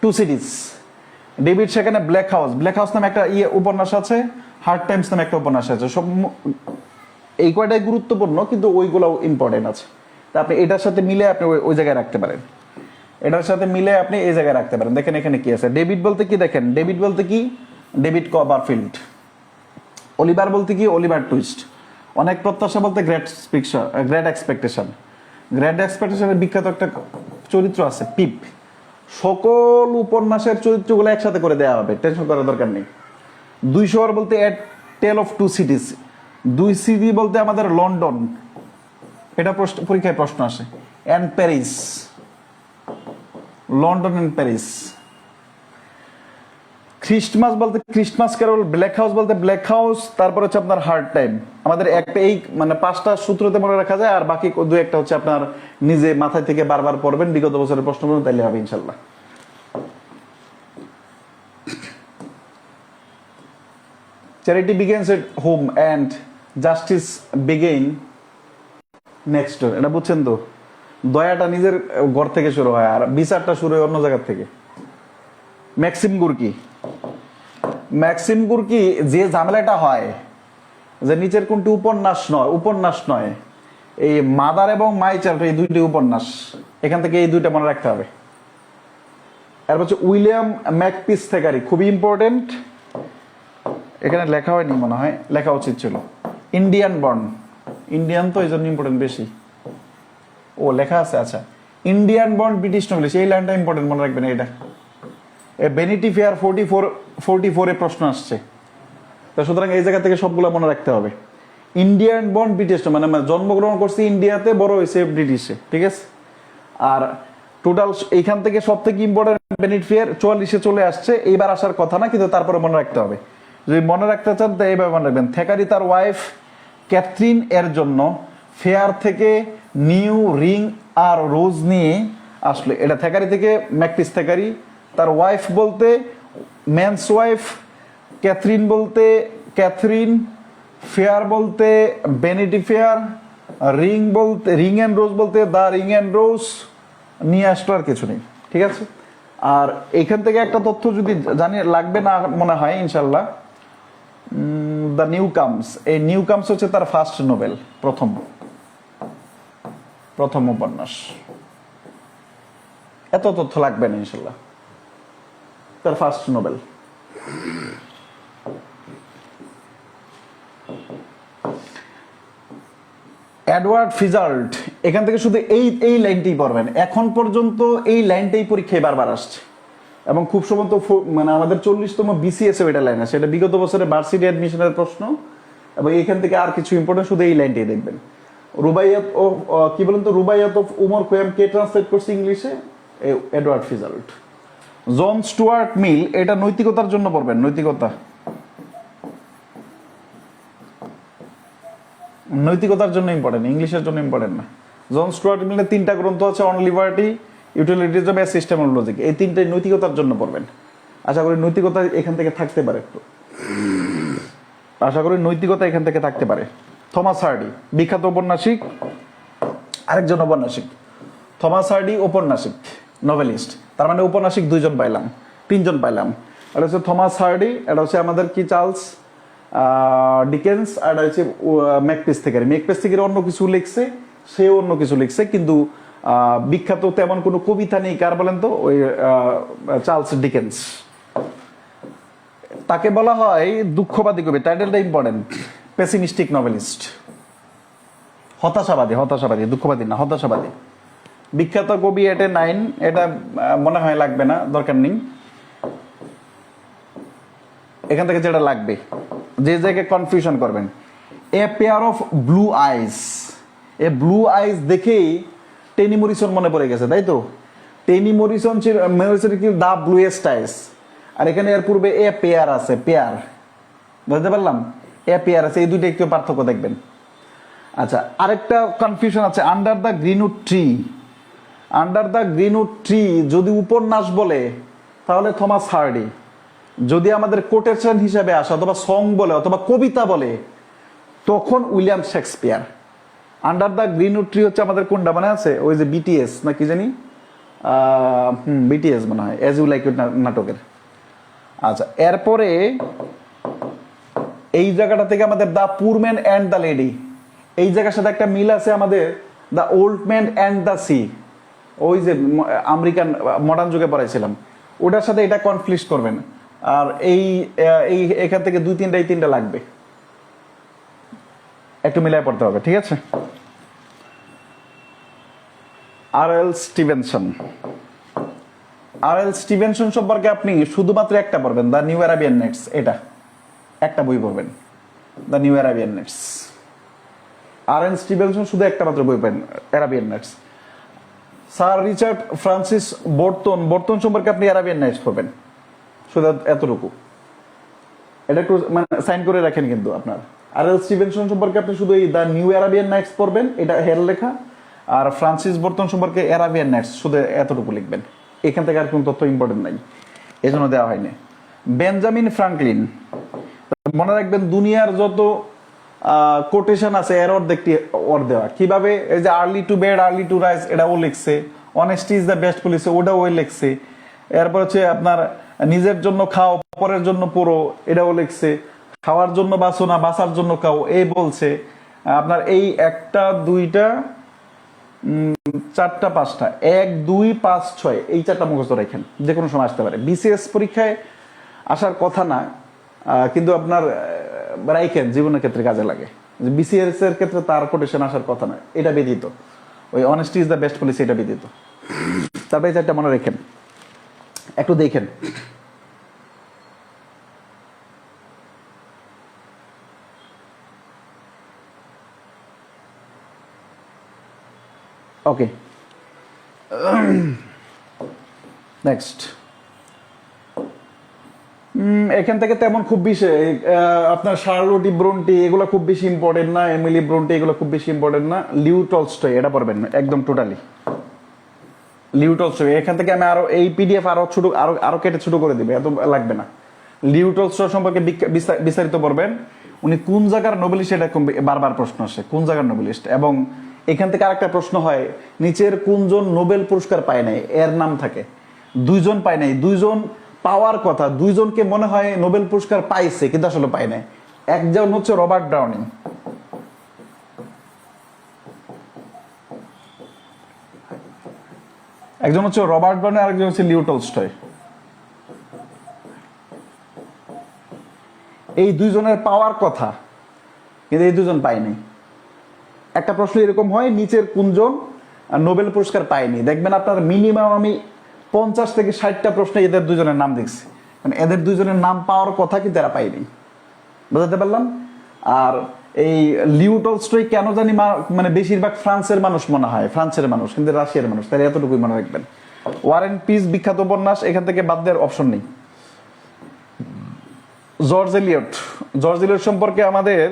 2 সিটিজ। ডেভিড সেখানে ব্ল্যাক হাউস নামে একটা উপন্যাস আছে, হার্ড টাইমস নামে একটা উপন্যাস আছে। সব এই কয়টাই গুরুত্বপূর্ণ, কিন্তু ওইগুলোও ইম্পর্টেন্ট আছে। তা আপনি এটার সাথে মিলে আপনি ওই জায়গায় রাখতে পারেন, এটার সাথে মিলে আপনি এই জায়গায় রাখতে পারেন। দেখেন এখানে কি আছে, ডেভিড বলতে কি, দেখেন ডেভিড বলতে কি, ডেভিড কপারফিল্ড। অলিভার বলতে কি, অলিভার টুইস্ট। অনেক প্রত্যাশা বলতে গ্রেট এক্সপেকটেশনের বিখ্যাত একটা চরিত্র আছে পিপ। সকল উপন্যাসের চরিত্রগুলো একসাথে করে দেওয়া হবে, টেনশন করার দরকার নেই। 2 শহর বলতে এ টেল অফ 2 সিটিজ। 2 সিটি বলতে আমাদের লন্ডন, এটা পরীক্ষায় প্রশ্ন আসে। And Paris, London and Paris. Christmas বলতে ক্রিসমাস ক্যারল। ব্ল্যাক হাউস বলতে ব্ল্যাক হাউস। তারপর হচ্ছে আপনার হার্ড টাইম। আমাদের একটা এই মানে 5টা সূত্রতে মনে রাখা যায়, আর বাকি 2-1টা হচ্ছে আপনার নিজে মাথায় থেকে বারবার পড়বেন, বিগত বছরের প্রশ্ন পড়বেন, তাইলে হবে ইনশাল্লাহ। Charity begins at home and justice begin next ডোর। এটা বুঝছেন তো? দয়াটা নিজের ঘর থেকে শুরু হয়, আর বিচারটা শুরু হয় অন্য জায়গা থেকে। ম্যাক্সিম গুরকি যে ঝামেলাটা হয় যে নিচের কোনটি উপন্যাস নয়, এই মাদার এবং মাই চাইল্ড, এই 2টি উপন্যাস, এখান থেকে এই 2টা মনে রাখতে হবে। এরপর হচ্ছে উইলিয়াম ম্যাকপিস থেকারি, খুবই ইম্পর্টেন্ট। এখানে লেখা হয়নি মনে হয়, লেখা উচিত ছিল। ইন্ডিয়ান বর্ন, ইন্ডিয়ান তো এই জন্য ইম্পর্টেন্ট বেশি। ও লেখা আছে, আচ্ছা। ইন্ডিয়ান বর্ন ব্রিটিশ নভেলিস্ট, এই লাইনটা ইম্পর্টেন্ট, মনে রাখবেন এটা। ভ্যানিটি ফেয়ার 44 প্রশ্ন আসছে, তো সুতরাং এই জায়গা থেকে সবগুলো মনে রাখতে হবে। ইন্ডিয়ান বর্ন ব্রিটিশ, মানে জন্মগ্রহণ করছে ইন্ডিয়াতে, বড় হয়েছে ব্রিটিশে, ঠিক আছে। আর টোটাল এইখান থেকে সব থেকে ইম্পর্টেন্ট ভ্যানিটি ফেয়ার 44-এ চলে আসছে, এইবার আসার কথা না, কিন্তু তারপরে মনে রাখতে হবে। যদি মনে রাখতে চান তো এইভাবে মনে রাখবেন। থেকারি তার ওয়াইফ ক্যাথরিন এর জন্য ফেয়ার থেকে নিউ রিং আর রোজ নিয়ে আসলো। এটা থেকারি থেকে ম্যাকপিস থেকারি। তার ওয়াইফ বলতে ম্যানস ওয়াইফ, ক্যাথরিন বলতে ক্যাথরিন, ফেয়ার বলতে ভ্যানিটি ফেয়ার, রিং বলতে রিং অ্যান্ড রোজ বলতে দ্য রিং অ্যান্ড রোজ নিয়ে আসলো, আর কিছু নেই, ঠিক আছে। আর এখান থেকে একটা তথ্য যদি লাগবে না মনে হয় ইনশাল্লাহ, দ্য নিউ কামস। এই নিউ কামস হচ্ছে তার ফার্স্ট নোবেল, প্রথম উপন্যাস। এত তথ্য লাগবে না ইনশাল্লাহ, তার ফার্স্ট নোবেল। এডওয়ার্ড ফিজাল্ট, এখান থেকে শুধু এই লাইনটাই পড়বেন। এখন পর্যন্ত এই লাইনটাই পরীক্ষায় বারবার আসছে, এবং খুব সম্ভবত মানে আমাদের 40তম বিসিএস এটা লাইন আছে। এটা বিগত বছরে ভার্সিটি অ্যাডমিশনের প্রশ্ন, এবং এখান থেকে আর কিছু ইম্পর্টেন্ট শুধু এই লাইনটাই দেখবেন। রুবাইয়াত ও কি বলেন তো, Rubaiyat of Umar Khayyam K translate করছে ইংলিশে? এডওয়ার্ড ফিজাল্ট। জন স্টুয়ার্ট মিল, এটা নৈতিকতার জন্য পড়বেন, নৈতিকতার জন্য ইম্পর্টেন্ট, ইংলিশের জন্য ইম্পর্টেন্ট না। জন স্টুয়ার্ট মিলের 3টা গ্রন্থ আছে, on liberty, utilitarianism a system of logic. এই 3টাই নৈতিকতার জন্য পড়বেন। আশা করি নৈতিকতা এখান থেকে থাকতে পারে, থমাস হার্ডি, বিখ্যাত ঔপন্যাসিক, আরেকজন ঔপন্যাসিক। থমাস হার্ডি ঔপন্যাসিক, নভেলিস্ট। তার মানে ঔপন্যাসিক 2জন পাইলাম, 3জন পাইলাম। এটা হচ্ছে থমাস হার্ডি, এটা হচ্ছে আমাদের কি চার্লস ডিকেন্স, আর এটা হচ্ছে ম্যাকপিস থেকারি। ম্যাকপিস থেকারি অন্য কিছু লিখছে, সে অন্য কিছু লিখছে, কিন্তু বিখ্যাত তেমন কোনো কবিতা নেই। কার বলেন তো? ওই চার্লস ডিকেন্স। তাকে বলা হয় দুঃখবাদী কবি, টাইটেলটা ইম্পর্টেন্ট। পেসিমিস্টিক নভেলিস্ট, হতাশাবাদী, দুঃখবাদী না, হতাশাবাদী। বিখ্যাত কবি। এটা 9, এটা মনে হয় লাগবে না, দরকার নেই। এখান থেকে যেটা লাগবে, যে জায়গায় কনফিউশন করবেন, a pair of blue eyes. A blue eyes দেখেই টেনি মরিসন মনে পড়ে গেছে, তাই তো? টেনি মরিসন কি দা ব্লুয়েস্ট আইস, আর এখানে এর পূর্বে এ পেয়ার আছে, পেয়ার, বুঝতে পারলাম? এ পেয়ার আছে, এই 2টা একটু পার্থক্য দেখবেন। আচ্ছা, আরেকটা কনফিউশন আছে, under the Greenwood tree. Under the Greenwood tree যদি উপন্যাস বলে তাহলে থমাস হার্ডি, যদি আমাদের কোটেশন হিসেবে আসে অথবা সং বলে অথবা কবিতা বলে তখন William Shakespeare. Under the Greenwood tree হচ্ছে আমাদের কোনটা মনে আছে? ওই যে বিটিএস না কি জানি, বিটিএস মনে হয়, এজ ইউ লাইক ইট নাটকের। আচ্ছা, এরপরে এই জায়গাটা থেকে আমাদের the poor man and the lady, এই জায়গার সাথে একটা মিল আছে আমাদের the old man and the sea, ওই যে আমেরিকান মডার্ন যুগে পড়াইছিলাম, ওটার সাথে এটা কনফ্লিক্ট করবেন। আর এই এখান থেকে এই তিনটা লাগবে, একটু মিলাই পড়তে হবে, ঠিক আছে। আর.এল. স্টিভেনসন সম্পর্কে আপনি শুধুমাত্র একটা পড়বেন, দ্য নিউ অ্যারাবিয়ান নাইটস, এটা একটা বই পড়বেন, the new Arabian nights. R L. Stevenson শুধু একটা মাত্র বই পড়বেন, Arabian nights. Sir Richard Francis Burton সম্পর্কে আপনি অ্যারাবিয়ান নাইটস পড়বেন, শুধু এতটুকু। এটা একটু মানে সাইন করে রাখেন কিন্তু আপনার। আর.এল. স্টিভেনসন সম্পর্কে আপনি শুধু এই দ্য নিউ অ্যারাবিয়ান নাইটস পড়বেন, এটা হের লেখা। আর ফ্রান্সিস বর্তন সম্পর্কে অ্যারাবিয়ান নাইটস, শুধু এতটুকু লিখবেন। এখান থেকে আর কোনো তথ্য ইম্পর্টেন্ট নাই, এই জন্য দেওয়া হয়নি। বেঞ্জামিন ফ্রাঙ্কলিন, মনে রাখবেন দুনিয়ার যত কোটেশন আছে এর অর্ধেকটি ওর দেওয়া। কিভাবে? এই যে early to bed early to rise, এটা ও লিখছে। Honesty is the best policy, ওটা ওই লিখছে। এরপর হচ্ছে আপনার নিজের জন্য খাও পরের জন্য পড়ো, এটাও লিখছে। খাওয়ার জন্য বাঁচো না, বাঁচার জন্য খাও, এই বলছে। আপনার এই একটা দুইটা চারটা পাঁচটা, 1 2 5 6, এই চারটা মুখস্থ রাখেন, যে কোনো সময় আসতে পারে। বিসিএস পরীক্ষায় আসার কথা না, কিন্তু আপনার রাইখেন, জীবনের ক্ষেত্রে কাজে লাগে। বিসিএস এর ক্ষেত্রে তার কোটেশন আসার কথা না, এটা ব্যতীত ওই honesty is the best policy, এটা ব্যতীত। তারপরে এই চারটা মনে রাখেন, একটু দেখেন। ওকে, নেক্সট। এখান থেকে তেমন খুব বেশি আপনার শার্লোটি ব্রন্টি এগুলো খুব বেশি ইম্পর্টেন্ট না, এমিলি ব্রন্টি এগুলো খুব বেশি ইম্পর্টেন্ট না। লিউ টলস্টয় এটা পড়বেন একদম টোটালি, লিউ টলস্টয়। এখান থেকে আমি আরো এই পিডিএফ আরো ছোট আরো কেটে ছোট করে দিবে, এত লাগবে না। লিউ টলস্টয় সম্পর্কে বিস্তারিত পড়বেন। উনি কোন জায়গার নোবেলিস্ট, এটা বারবার প্রশ্ন আসে, কোন জায়গার নোবেলিস্ট। এবং এখান থেকে আরেকটা প্রশ্ন হয়, নিচের কোনজন নোবেল পুরস্কার পায় নাই, এর নাম থাকে। 2 জন পায় নাই, 2 জন পাওয়ার কথা, 2 জনকে মনে হয় নোবেল পুরস্কার পাইছে কিন্তু আসলে পায় নাই। একজন হচ্ছে রবার্ট ব্রাউনিং, একজন হচ্ছে রবার্ট ব্রাউনিং, আরেকজন হচ্ছে লিউ টলস্টয়। এই 2 জনের পাওয়ার কথা, কিন্তু এই 2 জন পায়নি। একটা প্রশ্ন এরকম হয়, নিচের কোনজন নোবেল পুরস্কার পায়নি। দেখবেন আপনার মিনিমাম আমি 50 থেকে 60টা প্রশ্নে এদের 2 জনের নাম দেখছি, মানে এদের 2 জনের নাম পাওয়ার কথা কিন্তু এরা পায়নি। বুঝতে পারলাম? আর এই লিউ টলস্টয় কেন জানি মানে বেশিরভাগ ফ্রান্সের মানুষ মনে হয়, ফ্রান্সের মানুষ কিন্তু রাশিয়ার মানুষ, তাই এতটুকুই মনে রাখবেন। ওয়ারেন পিস বিখ্যাত উপন্যাস, এখান থেকে বাদ দেওয়ার অপশন নেই। জর্জ এলিয়ট সম্পর্কে আমাদের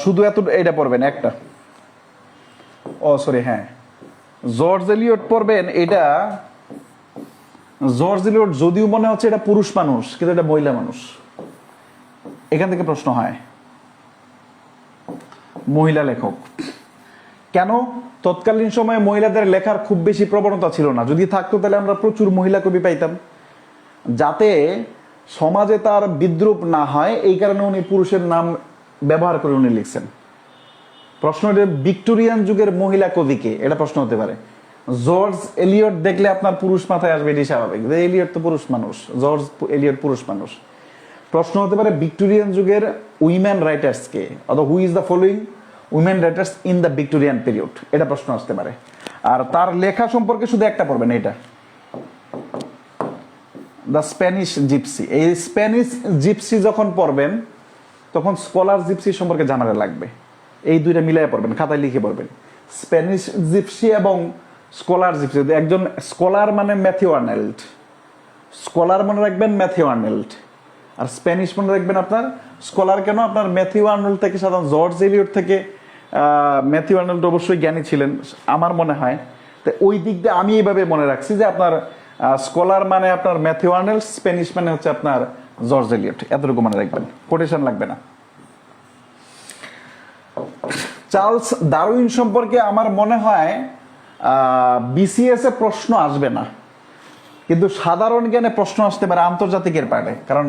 শুধু এটা পড়বেন একটা, হ্যাঁ, জর্জ এলিয়ট পড়বেন। এটা জর্জ এলিয়ট যদিও মনে হচ্ছে এটা পুরুষ মানুষ, কিন্তু এটা মহিলা মানুষ। এখান থেকে প্রশ্ন হয়, মহিলা লেখক। কেন? তৎকালীন সময়ে মহিলাদের লেখার খুব বেশি প্রবণতা ছিল না, যদি থাকতো তাহলে আমরা প্রচুর মহিলা কবি পাইতাম। যাতে সমাজে তার বিদ্রুপ না হয়, এই কারণে উনি পুরুষের নাম ব্যবহার করে উনি লিখছেন। প্রশ্ন ভিক্টোরিয়ান যুগের মহিলা কবিকে, এটা প্রশ্ন হতে পারে। জর্জ এলিয়ট দেখলে আপনার পুরুষ মাথায় আসবে, এটি স্বাভাবিক, এলিয়ট তো পুরুষ মানুষ, জর্জ এলিয়ট পুরুষ মানুষ। প্রশ্ন হতে পারে ভিক্টোরিয়ান যুগের উইমেন রাইটার্স কে, অথবা who is the following women writers in the Victorian period, এটা প্রশ্ন আসতে পারে। আর তার লেখা সম্পর্কে শুধু একটা পড়বেন, এটা দ্য স্প্যানিশ জিপসি। এই স্প্যানিশ জিপসি যখন পড়বেন তখন স্কলার জিপসি সম্পর্কে জানার লাগবে। এই দুইটা মিলাই পড়বেন, খাতায় লিখে পড়বেন, স্প্যানিশ জিপসি এবং স্কলার জিপসি। একজন স্কলার মানে ম্যাথিউ আর্নেল্ড, স্কলার মনে রাখবেন ম্যাথিউ আর্নেল্ড, আর স্প্যানিশ মনে রাখবেন আপনার স্কলার। কেন? আপনার ম্যাথিউ আর্নেল্ড থেকে সাধারণ জর্জ এলিয়ট থেকে ম্যাথিউ আর্নেল্ড অবশ্যই জ্ঞানী ছিলেন আমার মনে হয়। তো ওই দিক দিয়ে আমি এইভাবে মনে রাখছি যে আপনার স্কলার মানে আপনার ম্যাথিউ আর্নেল্ড, স্প্যানিশ মানে হচ্ছে আপনার জর্জ এলিয়ট, এতটুকু মনে রাখবেন, কোটেশন লাগবে না। চার্লস ডারউইন সম্পর্কে আমার মনে হয় বিসিএস এ প্রশ্ন আসবে না, কিন্তু সাধারণ জ্ঞানে প্রশ্ন আসতে পারে আন্তর্জাতিকের পারে, কারণ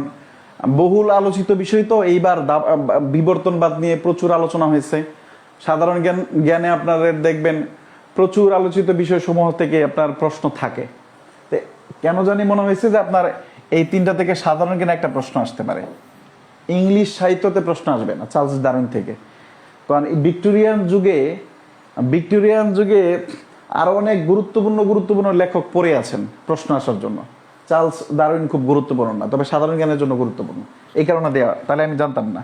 বহুল আলোচিত বিষয় তো। এইবার বিবর্তনবাদ নিয়ে প্রচুর আলোচনা হয়েছে। সাধারণ জ্ঞানে আপনাদের দেখবেন প্রচুর আলোচিত বিষয় সমূহ থেকে আপনার প্রশ্ন থাকে। কেন জানি মনে হয়েছে যে আপনার এই তিনটা থেকে সাধারণ জ্ঞানে একটা প্রশ্ন আসতে পারে। ইংলিশ সাহিত্যতে প্রশ্ন আসবে না চার্লস ডারউইন থেকে, কারণ ভিক্টোরিয়ান যুগে আরো অনেক গুরুত্বপূর্ণ লেখক পড়ে আছেন প্রশ্ন আসার জন্য। চার্লস ডারউইন খুব গুরুত্বপূর্ণ না, তবে সাধারণ জ্ঞানের জন্য গুরুত্বপূর্ণ, এই কারণে দেওয়া। তাহলে আমি জানতাম না।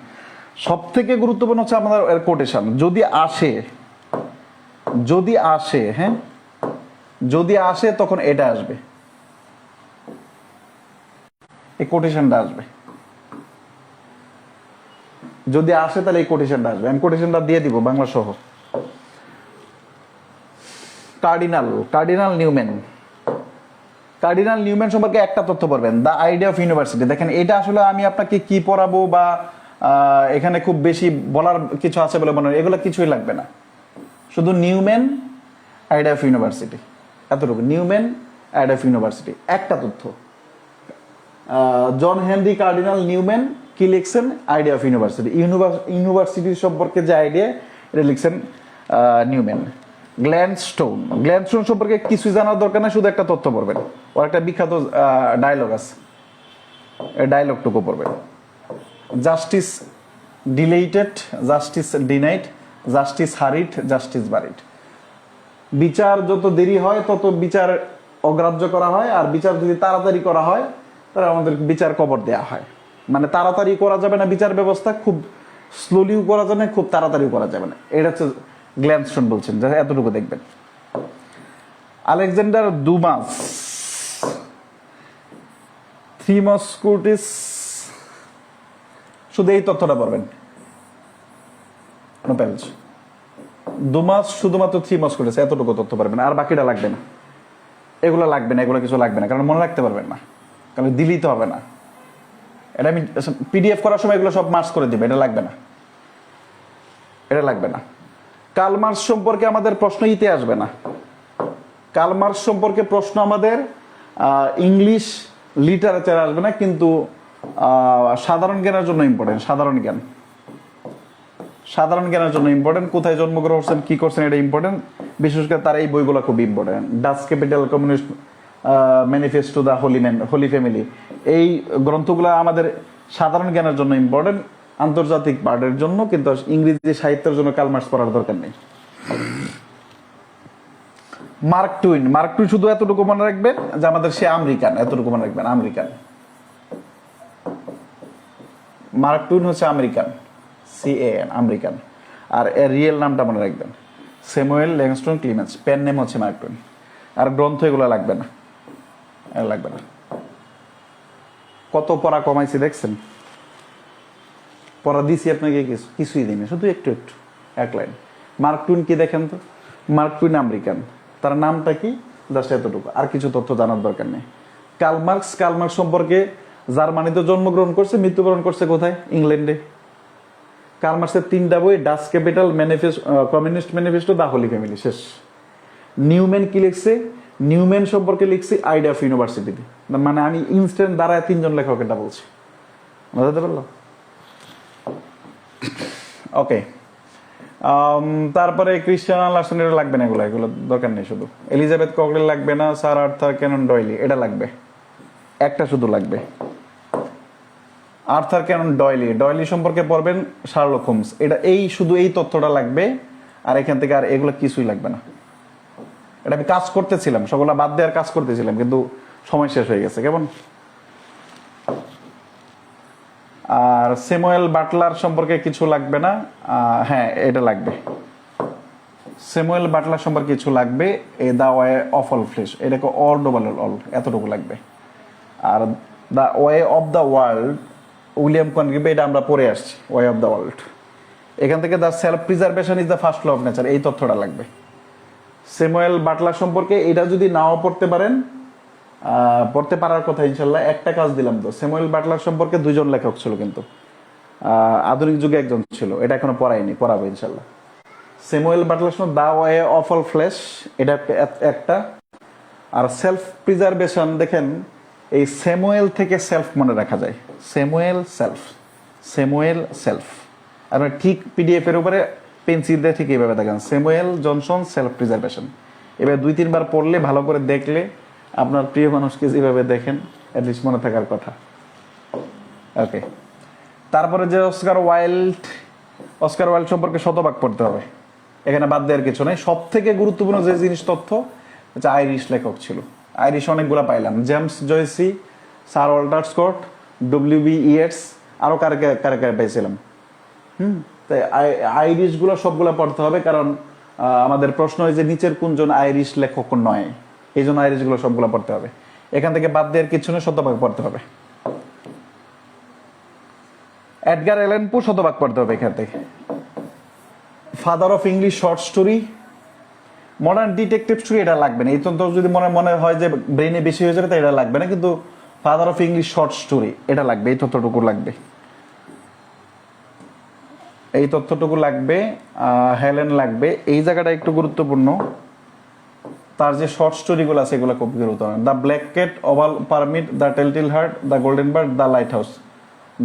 সব থেকে গুরুত্বপূর্ণ হচ্ছে আমাদের কোটেশন। যদি আসে তখন এটা আসবে, এই কোটেশনটা আসবে। যদি আসে তাহলে এই কোটেশনটা আসবে। আমি কোটেশনটা দিয়ে দিব বাংলা সহ। কার্ডিনাল নিউম্যান সম্পর্কে একটা তথ্য পড়বেন, দ্য আইডিয়া অফ ইউনিভার্সিটি। দেখেন এটা আসলে আমি আপনাকে কি পড়াবো বা এখানে খুব বেশি বলার কিছু আছে বলে মনে হয়, এগুলো কিছুই লাগবে না। শুধু নিউম্যান আইডিয়া অফ ইউনিভার্সিটি, এতটুকু। নিউম্যান আইডিয়া অফ ইউনিভার্সিটি, একটা তথ্য। জন হেনরি কার্ডিনাল নিউম্যান কি লিখছেন? Idea of university. ইউনিভার্সিটি সম্পর্কে যে আইডিয়া, এটা লিখছেন নিউম্যান। গ্ল্যাডস্টোন সম্পর্কে কিছু জানার দরকার না, শুধু একটা তথ্য পড়বেন। ওর একটা বিখ্যাত ডায়লগ আছে, এই ডায়লগটুকু পড়বেন। Justice deleted, justice denied, justice হারিড, justice buried. বিচার যত দেরি হয় তত বিচার অগ্রাহ্য করা হয়, আর বিচার যদি তাড়াতাড়ি করা হয় তাহলে আমাদের বিচার কবর দেওয়া হয়। মানে তাড়াতাড়ি করা যাবে না বিচার ব্যবস্থা, খুব স্লোলিও করা যাবে না, খুব তাড়াতাড়িও করা যাবে না। এটা হচ্ছে গ্ল্যাডস্টোন বলছেন, যা এতটুকু দেখবেন। আলেকজান্ডার দুমাস, থিমোক্রিটাস, শুধু এই তথ্যটা পড়বেন। দুমাস শুধুমাত্র থিমোক্রিটাস, এতটুকু তথ্য পারবেন, আর বাকিটা লাগবে না। এগুলো লাগবে না, এগুলো কিছু লাগবে না, কারণ মনে রাখতে পারবেন না, কারণ দিলেই তো হবে না। এটা আমি পিডিএফ করার সময় এগুলো সব মার্কস করে দিবে, এটা লাগবে না। কার্ল মার্কস সম্পর্কে আমাদের প্রশ্ন ইতে আসবে না। কার্ল মার্কস সম্পর্কে প্রশ্ন আমাদের ইংলিশ লিটারেচার আসবে না, কিন্তু সাধারণ জ্ঞানের জন্য ইম্পর্টেন্ট। সাধারণ জ্ঞানের জন্য ইম্পর্টেন্ট। কোথায় জন্মগ্রহণ করছেন, কি করছেন, এটা ইম্পর্টেন্ট। বিশেষ করে তার এই বইগুলো খুব important. Dutch capital, communist manifesto, the Holi family, এই গ্রন্থগুলো আমাদের সাধারণ জ্ঞানের জন্য ইম্পর্টেন্ট, আন্তর্জাতিক পার্টের জন্য, কিন্তু ইংরেজি সাহিত্যের জন্য কার্ল মার্কস পড়ার দরকার নেই। মার্ক টুইন শুধু এতটুকু মনে রাখবেন যে আমাদের সে আমেরিকান, এতটুকু মনে রাখবেন, আমেরিকান। মার্ক টুইন হচ্ছে আমেরিকান, CAN, আমেরিকান। আর এর রিয়েল নামটা মনে রাখবেন, Samuel Langston Clemens. Pen name হচ্ছে মার্ক টুইন। আর গ্রন্থ এগুলো লাগবে না। কত পড়া কমাইছি দেখছেন? পড়া দিছি আপনাকে কিছুই দিই না, শুধু একটু এক লাইন। মার্ক টুইন কি দেখেন তো? মার্ক টুইন আমেরিকান, তার নামটা কি, জাস্ট এতটুকু, আর কিছু তথ্য জানার দরকার নেই। কার্ল মার্কস সম্পর্কে জার্মানিতে জন্মগ্রহণ করছে, মৃত্যুবরণ করছে কোথায়? ইংল্যান্ডে। কার্ল মার্কসের 3টা বই, Dutch capital, communist manifesto, the Holi family, শেষ। নিউম্যান কি লিখছে? নিউম্যান সম্পর্কে লিখছি আইডিয়া অফ ইউনিভার্সিটি। মানে আমি ইনস্ট্যান্ট দ্বারায় 3জন লেখক এটা বলছি, বুঝতে পারলো? ওকে। তারপরে ক্রিশ্চিয়ান আন্ডারসন, এটা লাগবে না, এগুলো দরকার নেই। শুধু এলিজাবেথ ককলেল লাগবে না, স্যার আর্থার ক্যানন ডয়েলি, এটা লাগবে, একটা শুধু লাগবে। আর্থার ক্যানন ডয়েলি সম্পর্কে পড়বেন, শার্লক হোমস, এটা শুধু এই তথ্যটা লাগবে, আর এখান থেকে আর এগুলো কিছুই লাগবে না। এটা আমি কাজ করতেছিলাম, সবগুলা বাদ দেওয়ার কাজ করতেছিলাম, কিন্তু সময় শেষ হয়ে গেছে। কেমন? আর স্যামুয়েল বাটলার সম্পর্কে কিছু লাগবে না। হ্যাঁ, এটা লাগবে, স্যামুয়েল বাটলার সম্পর্কে কিছু লাগবে। The way of all flash, এটাকে অল, এতটুকু লাগবে। Are the way of the world, William Congreve, এটা আমরা পড়ে আসছি, ওয়ে অফ দ্য ওয়ার্ল্ড। এখান থেকে the self preservation is the first law of nature, এই তথ্যটা লাগবে। স্যামুয়েল বাটলার সম্পর্কে এটা যদি নাও পড়তে পারেন, পড়তে পারার কথা ইনশাল্লাহ, একটা কাজ দিলাম তো। স্যামুয়েল বাটলার সম্পর্কে 2জন লেখক ছিল, কিন্তু আধুনিক যুগে একজন ছিল, এটা এখনো পড়াবো ইনশাল্লাহ। Samuel Butler the way of all flesh, এটা একটা। আর সেলফ প্রিজার্ভেশন দেখেন এই স্যামুয়েল থেকে সেলফ মনে রাখা যায়, স্যামুয়েল সেলফ, স্যামুয়েল সেলফ। আপনার ঠিক পিডিএফ এর উপরে পেন্সিল দিয়ে ঠিক এইভাবে দেখেন স্যামুয়েল জনসন সেলফ প্রিজার্ভেশন। এবার 2-3 বার পড়লে ভালো করে দেখলে আপনার প্রিয় মানুষকে যেভাবে দেখেন অ্যাটলিস্ট মনে থাকার কথা। ওকে, তারপরে যে অস্কার ওয়াইল্ড সম্পর্কে শতভাগ পড়তে হবে, এখানে বাদ দেওয়ার কিছু নেই। সব থেকে গুরুত্বপূর্ণ যে জিনিস তথ্য হচ্ছে আইরিশ লেখক ছিল, আইরিশ অনেকগুলো পাইলাম, James Joyce, sir Walter Scott, W B. Yeats, আরো কারে কারে পাইছিলাম। তাই আইরিশ গুলো সবগুলো পড়তে হবে, কারণ আমাদের প্রশ্ন হয় যে নিচের কোনজন আইরিশ লেখক নয়, এই জন্য আইরিশ গুলো সবগুলো পড়তে হবে। এখান থেকে বাদ দেওয়ার কিছু নেই, শতভাগ পড়তে হবে। এডগার অ্যালান পো শতভাগ পড়তে হবে এখান থেকে। Father of English short story, modern detective story এটা লাগবে না। এই তথ্য যদি মনে হয় যে ব্রেনে বেশি হয়ে যাবে তাই এটা লাগবে না, কিন্তু father of English short story এটা লাগবে, এই তথ্যটুকু লাগবে, এই তথ্যটুকু লাগবে। হেলেন লাগবে, এই জায়গাটা একটু গুরুত্বপূর্ণ। তার যে শর্ট স্টোরিগুলো আছে এগুলো খুব গুরুত্বপূর্ণ। The black cat, oval portrait, the telltale heart, the golden bird, the light house.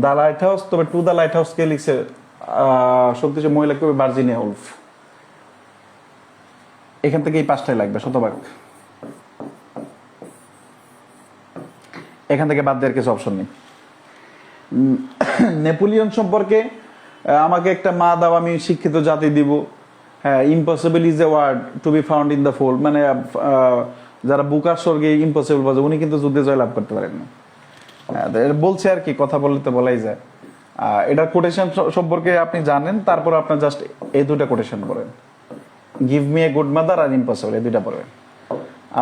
The light house, to the দ্য লাইট হাউস কে লিখছে শক্তিশালী মহিলা কবি ভার্জিনিয়া উলফ। এখান থেকে এই 5টাই লাগবে শতভাগ, এখান থেকে বাদ দেওয়ার কিছু অপশন নেই। নেপোলিয়ন সম্পর্কে আমাকে একটা মা দাও, আমি শিক্ষিত জাতি দিব। হ্যাঁ, impossible is a word to be found in the fold, মানে যারা বুকার স্বর্গে ইম্পসিবল বাজে উনি কিন্তু যুদ্ধে জয়লাভ করতে পারেন না। বলছে আর কি, কথা বললে তো বলাই যায়। এটার কোটেশন সম্পর্কে আপনি জানেন, তারপর আপনার জাস্ট এই 2টা কোটেশন পড়েন, give me a good mother আর ইম্পসিবল, এই 2টা পড়বেন।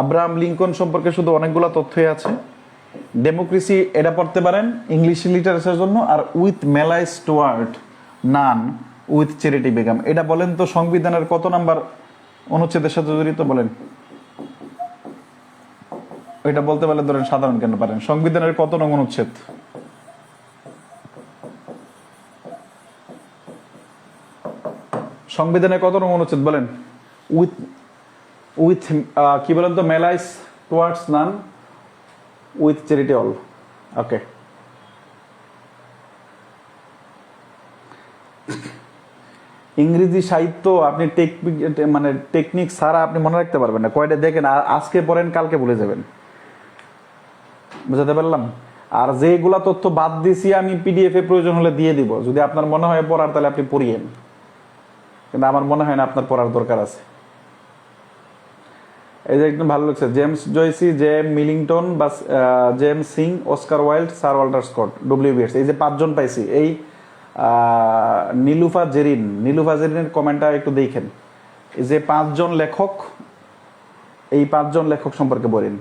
আব্রাহাম লিঙ্কন সম্পর্কে শুধু অনেকগুলো তথ্যই আছে। ডেমোক্রেসি এটা পড়তে পারেন ইংলিশ লিটারেচারের জন্য। আর with malice towards none with charity বেগম, এটা বলেন তো সংবিধানের কত নাম্বার অনুচ্ছেদের সাথে জড়িত বলেন? এটা বলতে পারলে ধরেন সাধারণ কেন পারেন, সংবিধানের কত নং অনুচ্ছেদ? সংবিধানের কত নং অনুচ্ছেদ বলেন? উইথ উইথ কি বলেন তো? Malice towards none with charity all. Okay, ইংরেজি সাহিত্য আপনি মানে টেকনিক ছাড়া আপনি মনে রাখতে পারবেন না। কয়টা দেখেন, আজকে পড়েন কালকে ভুলে যাবেন, বুঝাতে পারলাম? আর যেগুলা তথ্য বাদ দিছি আমি পিডিএফ এ প্রয়োজন হলে দিয়ে দিব, যদি আপনার মনে হয় পড়ার তাহলে আপনি পড়িয়েন, কিন্তু আমার মনে হয় না আপনার পড়ার দরকার আছে। এই যে একদম ভালো লাগছে, জেমস জয়সি, জেম মিলিংটন, বা James Synge, Oscar Wilde, sir Walter Scott, W B. Yeats, এই যে 5 জন পাইছি। এই নীলুফা জেরিনের কমেন্টটা একটু দেখেন। এই যে 5 জন লেখক, এই 5 জন লেখক সম্পর্কে বলেন।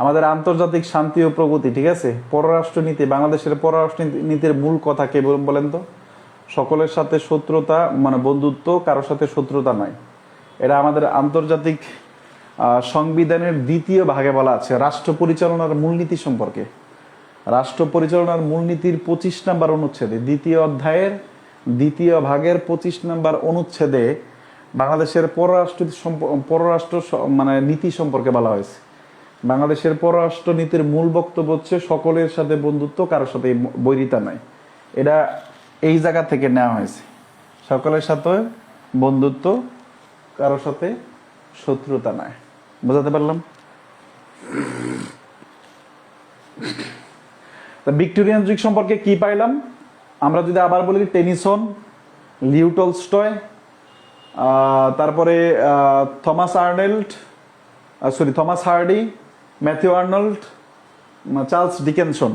আমাদের আন্তর্জাতিক শান্তি ও প্রগতি, ঠিক আছে, পররাষ্ট্রনীতি, বাংলাদেশের পররাষ্ট্রনীতির মূল কথা কে বলেন তো? সকলের সাথে শত্রুতা, মানে বন্ধুত্ব, কারোর সাথে শত্রুতা নয়। এটা আমাদের আন্তর্জাতিক সংবিধানের 2য় ভাগে বলা আছে রাষ্ট্র পরিচালনার মূলনীতি সম্পর্কে। রাষ্ট্র পরিচালনার মূলনীতির 25 নম্বর অনুচ্ছেদে, 2য় অধ্যায়ের 2য় ভাগের 25 নম্বর অনুচ্ছেদে বাংলাদেশের পররাষ্ট্র মানে নীতি সম্পর্কে বলা হয়েছে। বাংলাদেশের পররাষ্ট্র নীতির মূল বক্তব্য হচ্ছে সকলের সাথে বন্ধুত্ব, কারোর সাথে বৈরিতা নয়। এটা এই জায়গা থেকে নেওয়া হয়েছে, সকলের সাথে বন্ধুত্ব, কারোর সাথে শত্রুতা নয়। বুঝাতে পারলাম? ভিক্টোরিয়ান যুগ সম্পর্কে কি পাইলাম আমরা? যদি আবার বলি, টেনিসন, লিও টলস্টয়, তারপরে Thomas Hardy, Matthew Arnold, Charles Dickenson.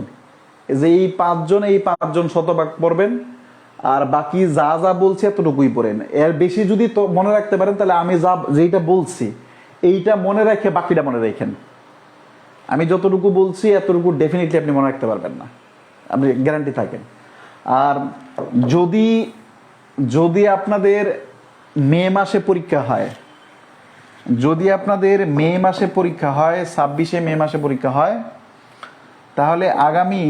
যে এই 5 জন শতভাগ পড়বেন, আর বাকি যা যা বলছি এতটুকুই পড়েন। এর বেশি যদি তো মনে রাখতে পারেন তাহলে আমি যেটা বলছি এইটা মনে রেখে বাকিটা মনে রাখেন। আমি যতটুকু বলছি এতটুকু ডেফিনেটলি আপনি মনে রাখতে পারবেন না, আপনি গ্যারান্টি থাকেন। আর যদি আপনাদের মে মাসে পরীক্ষা হয়, 26 মে মাসে পরীক্ষা হয়, তাহলে আগামী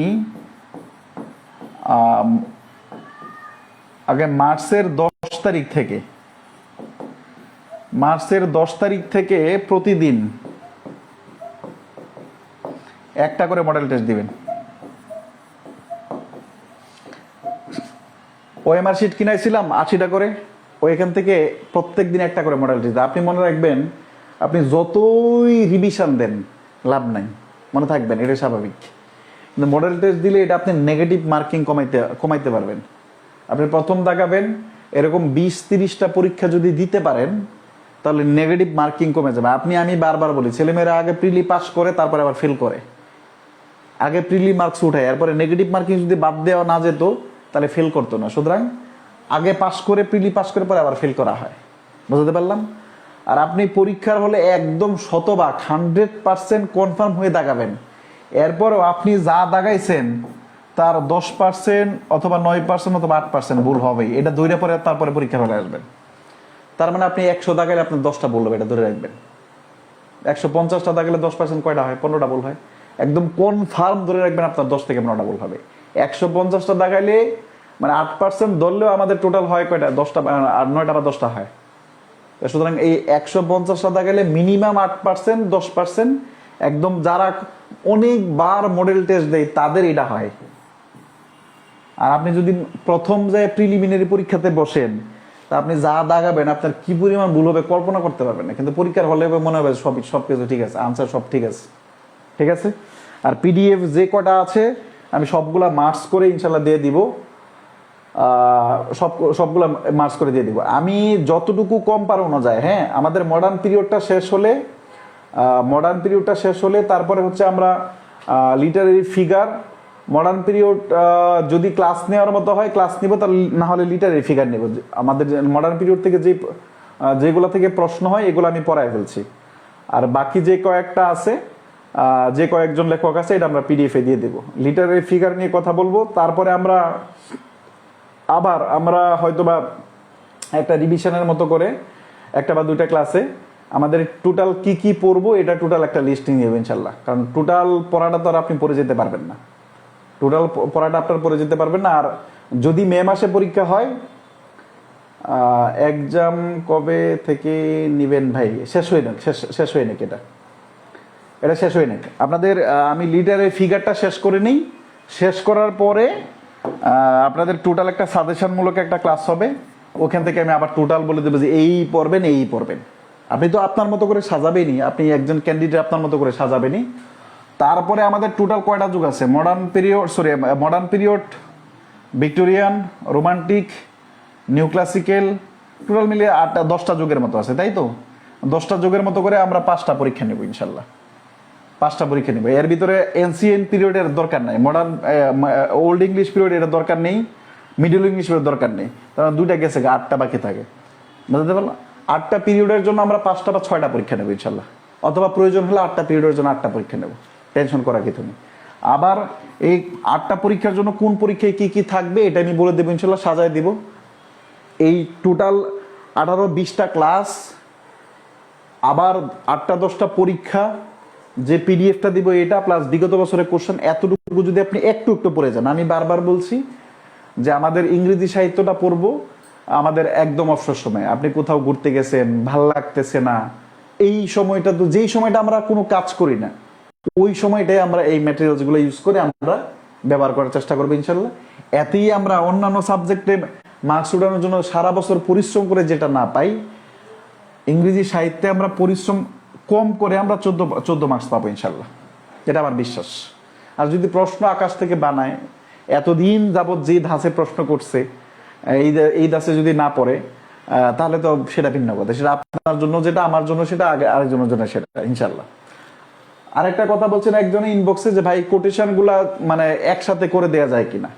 মার্চের 10 তারিখ থেকে প্রতিদিন একটা করে মডেল টেস্ট দিবেন। ওএমআর শিট কিনাইছিলাম 80টা করে, ওইখান থেকে প্রত্যেক দিন একটা করে মডেল টেস্ট। আপনি মনে রাখবেন, আপনি যতই রিভিশন দেন লাভ নাই, মনে থাকবেন, এটা স্বাভাবিক। কিন্তু মডেল টেস্ট দিলে এটা আপনি নেগেটিভ মার্কিং কমাইতে পারবেন। আপনি প্রথম দাগাবেন, এরকম 20-30টা পরীক্ষা যদি দিতে পারেন তাহলে নেগেটিভ মার্কিং কমে যাবে। আমি বারবার বলি, ছেলেমেয়েরা আগে প্রিলি পাস করে তারপরে আবার ফেল করে। আগে প্রিলি মার্কস উঠায়, এরপরে নেগেটিভ মার্কিং যদি বাদ দেওয়া না যেত তাহলে ফেল করতো না। সুতরাং আগে পাস করে, প্রিলি পাস করে পরে আবার ফেল করা হয়। বুঝতে পারলাম? আর আপনি পরীক্ষার হলে একদম শতভাগ 100% কনফার্ম হয়ে দাগাবেন। এরপরও আপনি যা দাগাইছেন তার 10% অথবা 9% অথবা 8% ভুল হবেই। এটা ধরে পরে তারপরে পরীক্ষার হলে আসবেন। তার মানে আপনি 100 দাগাইলে আপনার 10টা ভুল হবে, এটা ধরে রাখবেন। 150টা দাগাইলে 10% কয়টা হয়? 15টা ভুল হয়। একদম কনফার্ম ধরে রাখবেন আপনার 10 থেকে 15টা ভুল হবে। 150টা দাগাইলে মানে 8% ধরলেও আমাদের টোটাল হয় কয়টা? 10টা আর 9টা বা 10টা হয়। সুতরাং এই 150টা দাগাইলে মিনিমাম 8%, 10% একদম যারা অনেকবার মডেল টেস্ট দেয় তাদের এটা হয়। আর আপনি যদি প্রথম যে প্রিলিমিনারি পরীক্ষাতে বসেন, তা আপনি যা দাগাবেন আপনার কি পরিমাণ ভুল হবে কল্পনা করতে পারবেন না। কিন্তু পরীক্ষার হলে মনে হবে সবকিছু ঠিক আছে, আনসার সব ঠিক আছে। ঠিক আছে? আর পিডিএফ যে কটা আছে আমি সবগুলা মার্কস করে ইনশাল্লাহ দিয়ে দিব। সবগুলা মার্কস করে দিয়ে দিব আমি যতটুকু কম পারানো যায়। হ্যাঁ, আমাদের মডার্ন পিরিয়ডটা শেষ হলে তারপরে হচ্ছে আমরা লিটারেরি ফিগার, মডার্ন পিরিয়ড যদি ক্লাস নেওয়ার মতো হয় ক্লাস নিব, তাহলে না হলে লিটারেরি ফিগার নেব। আমাদের মডার্ন পিরিয়ড থেকে যেগুলো থেকে প্রশ্ন হয় এগুলো আমি পড়ায় ফেলছি। আর বাকি যে কয়েকটা আছে, যে কয়েকজন লেখক আছে, এটা আমরা পিডিএফে দিয়ে দেব। লিটারেরি ফিগার নিয়ে কথা বলবো। তারপরে আমরা হয়তোবা একটা রিভিশনের মতো করে একটা বা দুইটা ক্লাসে আমাদের টোটাল কি পড়বো এটা টোটাল একটা লিস্টিং নেব ইনশাল্লাহ। কারণ টোটাল পড়াটা তো আর আপনি পড়ে যেতে পারবেন না। আর যদি মে মাসে পরীক্ষা হয়, এক্সাম কবে থেকে নিবেন ভাই? শেষ হয়ে নাকি এটা শেষ হয়ে নাকি আপনাদের? আমি লিটারের ফিগারটা শেষ করে নিই। শেষ করার পরে আপনাদের টোটাল একটা সাজেশনমূলক একটা ক্লাস হবে। ওখান থেকে আমি আবার টোটাল বলে দেবো যে এই পড়বেন। আপনি তো আপনার মতো করে সাজাবেনই, আপনি একজন ক্যান্ডিডেট আপনার মতো করে সাজাবেনই। তারপরে আমাদের টোটাল কয়টা যুগ আছে? Modern period, Victorian, romantic, new classical, total মিলিয়ে 10টা যুগের মতো আছে, তাই তো? 10টা যুগের মতো করে আমরা 5টা পরীক্ষা নেব ইনশাল্লাহ। 5টা পরীক্ষা নেব। এর ভিতরে এনসিএন পিরিয়ডের দরকার নাই, মডার্ন ওল্ড ইংলিশ পিরিয়ড এর দরকার নেই, মিডল ইংলিশ পিরিয়ড দরকার নেই। কারণ 2টা গেছে, 8টা বাকি থাকে। বুঝতে পারলাম? 8টা পিরিয়ডের জন্য আমরা 5টা বা 6টা পরীক্ষা নেব ইনশাল্লাহ। অথবা প্রয়োজন হলে 8টা পিরিয়ডের জন্য 8টা পরীক্ষা নেব, টেনশন করার কিছু নেই। আবার এই 8টা পরীক্ষার জন্য কোন পরীক্ষায় কি থাকবে এটা আমি বলে দেবো ইনশাল্লাহ, সাজায় দিব। এই টোটাল 18-20টা ক্লাস, আবার 8টা-10টা পরীক্ষা, যে পিডিএফটা দিব এটা, প্লাস বিগত বছরের কোশ্চেন, এতটুকু যদি আপনি একটু পড়ে যান। আমি বারবার বলছি যে আমাদের ইংরেজি সাহিত্যটা পড়বো আমাদের একদম অবসর সময়। আপনি কোথাও ঘুরতে গেছেন, ভাল লাগতেছে না, এই সময়টা তো যেই সময়টা আমরা কোনো কাজ করি না, ওই সময়টাই আমরা এই ম্যাটেরিয়ালস গুলো ইউজ করে আমরা ব্যবহার করার চেষ্টা করবো ইনশাল্লাহ। এতেই আমরা অন্যান্য সাবজেক্টে মার্কস উঠানোর জন্য সারা বছর পরিশ্রম করে যেটা না পাই, ইংরেজি সাহিত্যে আমরা পরিশ্রম কম করে আমরা 14 মার্কস পাবো ইনশাল্লাহ, এটা আমার বিশ্বাস। আর যদি প্রশ্ন আকাশ থেকে বানায়, এতদিন যাবৎ যে ধাঁচে প্রশ্ন করছে এই ধাঁচে যদি না পড়ে, তাহলে তো সেটা ভিন্ন কথা। সেটা আপনার জন্য যেটা, আমার জন্য সেটা, আরেকজনের জন্য সেটা ইনশাল্লাহ। আরেকটা কথা বলছেন একজনে ইনবক্সে যে ভাই কোটেশন গুলা মানে একসাথে করে দেয়া যায় কিনা।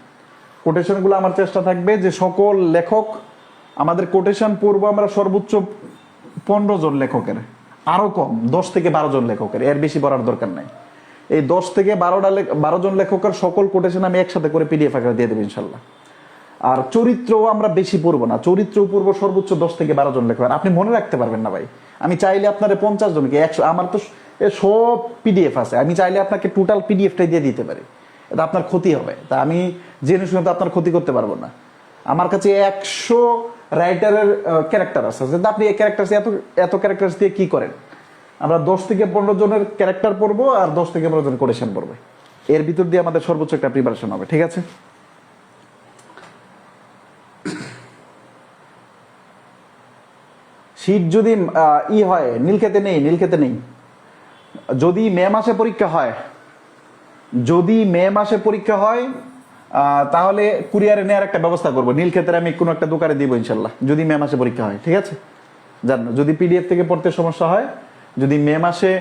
কোটেশন গুলো আমার চেষ্টা থাকবে যে সকল লেখক, আমাদের কোটেশন পড়বো আমরা সর্বোচ্চ 15 জন লেখকের, আরো কম 10 থেকে 12 জন লেখকের, এর বেশি পড়ার দরকার নাই। এই 10 থেকে 12 জন লেখকের সকল কোটেশন আমি একসাথে করে পিডিএফ আকারে দিয়ে দেবো ইনশাল্লাহ। আর চরিত্রও আমরা বেশি পড়বো না, চরিত্র পড়বো সর্বোচ্চ 10 থেকে 12 জন লেখক। আপনি মনে রাখতে পারবেন না ভাই, আমি চাইলে আপনার 50 জনকে 100, আমার তো সব পিডিএফ আছে, আমি চাইলে আপনাকে টোটাল পিডিএফটাই দিয়ে দিতে পারি, এটা আপনার ক্ষতি হবে। তা আমি জেনে শুনে তো আপনার ক্ষতি করতে পারবো না। আমার কাছে 100 রাইটারের ক্যারেক্টার আছে, আপনি এই ক্যারেক্টার এত ক্যারেক্টার দিয়ে কি করেন? আমরা 10 থেকে 15 জনের ক্যারেক্টার পড়বো আর 10 থেকে 15 জন কোটেশন পড়বে, এর ভিতর দিয়ে আমাদের সর্বোচ্চ একটা প্রিপারেশন হবে, ঠিক আছে? শীত যদি হয়, নীলক্ষেতে নেই, যদি মে মাসে পরীক্ষা হয়, তাহলে কুরিয়ারে নেওয়ার একটা ব্যবস্থা করবো। নীলক্ষেতের আমি কোনো একটা দোকানে দিব ইনশাল্লাহ, যদি মে মাসে পরীক্ষা হয়, ঠিক আছে? জান, যদি পিডিএফ থেকে পড়তে সমস্যা হয়, যদি মে মাসে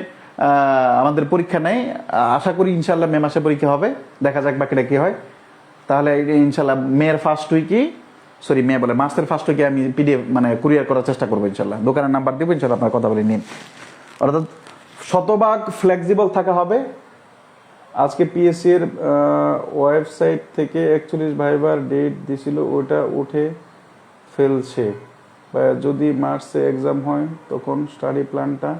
আমাদের পরীক্ষা নেই, আশা করি ইনশাল্লাহ মে মাসে পরীক্ষা হবে, দেখা যাক বাকিটা কি হয়। তাহলে ইনশাল্লাহ মার্চের ফার্স্ট উইকে আমি পিডিএফ মানে কুরিয়ার করার চেষ্টা করবো ইনশাল্লাহ। দোকানের নাম্বার দিব ইনশাল্লাহ, আপনার কথা বলে নিন। অর্থাৎ শতভাগ ফ্লেক্সিবল থাকা হবে। আজকে পিএসসি এর ওয়েবসাইট থেকে 41 ভাইবার ডেট দিছিল, ওটা উঠে ফেলছে। যদি মার্চে এক্সাম হয় তখন স্টাডি প্ল্যানটা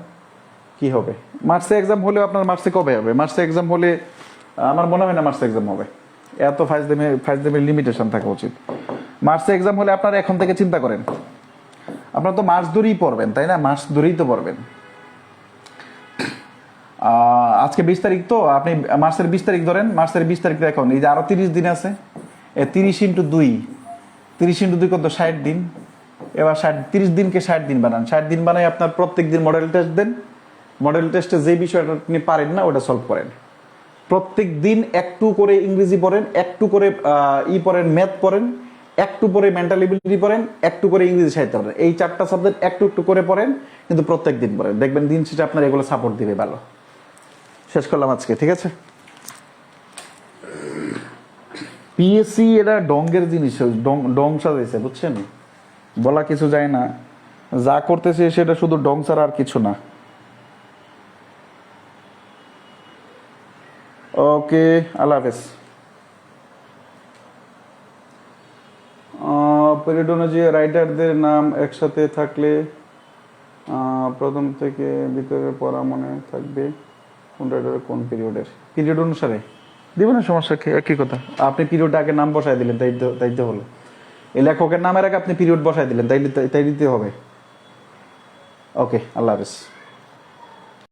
কি হবে? মার্চে এক্সাম হলে আপনার মার্চে কবে হবে? মার্চে এক্সাম হলে আমার মনে হয় না মার্চে এক্সাম হবে, এত ফাইজদেমের লিমিটেশন থাকা উচিত। মার্চে এক্সাম হলে আপনারা এখন থেকে চিন্তা করেন, আপনারা তো মার্চ ধরেই পড়বেন, তাই না? মার্চ ধরেই তো পড়বেন। আজকে 20 তারিখ, তো আপনি মার্চের 20 তারিখ ধরেন, মার্চের 20 তারিখ এখন, এই যে আরো 30 দিন আছে, 30 ইন্টু 2 কত? 60 দিন। এবার 30 দিনকে 60 দিন বানান, 60 দিন বানাই আপনার প্রত্যেক দিন মডেল টেস্ট দেন। মডেল টেস্টে যে বিষয়টা আপনি পারেন না ওটা সলভ করেন। প্রত্যেক দিন একটু করে ইংরেজি পড়েন, একটু করে পড়েন, ম্যাথ পড়েন, একটু করে মেন্টাল এবিলিটি পড়েন, একটু করে ইংরেজি সাহিত্য পড়েন। এই 4টা সাবজেক্ট একটু একটু করে পড়েন, কিন্তু প্রত্যেক দিন পড়েন, দেখবেন দিন শেষে আপনার এগুলো সাপোর্ট দিবে ভালো। শেষ করলাম আজকে, ঠিক আছে? পিএসসি এটা ডঙ্গের জিনিস, ডং সাজাইছে, বুঝছেন? বলা কিছু যায় না, যা করতেছে সেটা শুধু ডং ছাড়া আর কিছু না। ওকে, আল্লাহ হাফেজ। পেরিডোলজি রাইটারদের নাম একসাথে থাকলে প্রথম থেকে ভিতরে পড়া মনে থাকবে কোন রাইটার কোন পিরিয়ড অনুসারে দিব না, সমস্যা কি কথা? আপনি পিরিয়ড আগে নাম বসাই দিলেন, তাই তো হলো। এই লেখকের নামের আগে আপনি পিরিয়ড বসাই দিলেন, তাই দিতে হবে। ওকে, আল্লাহ হাফেজ।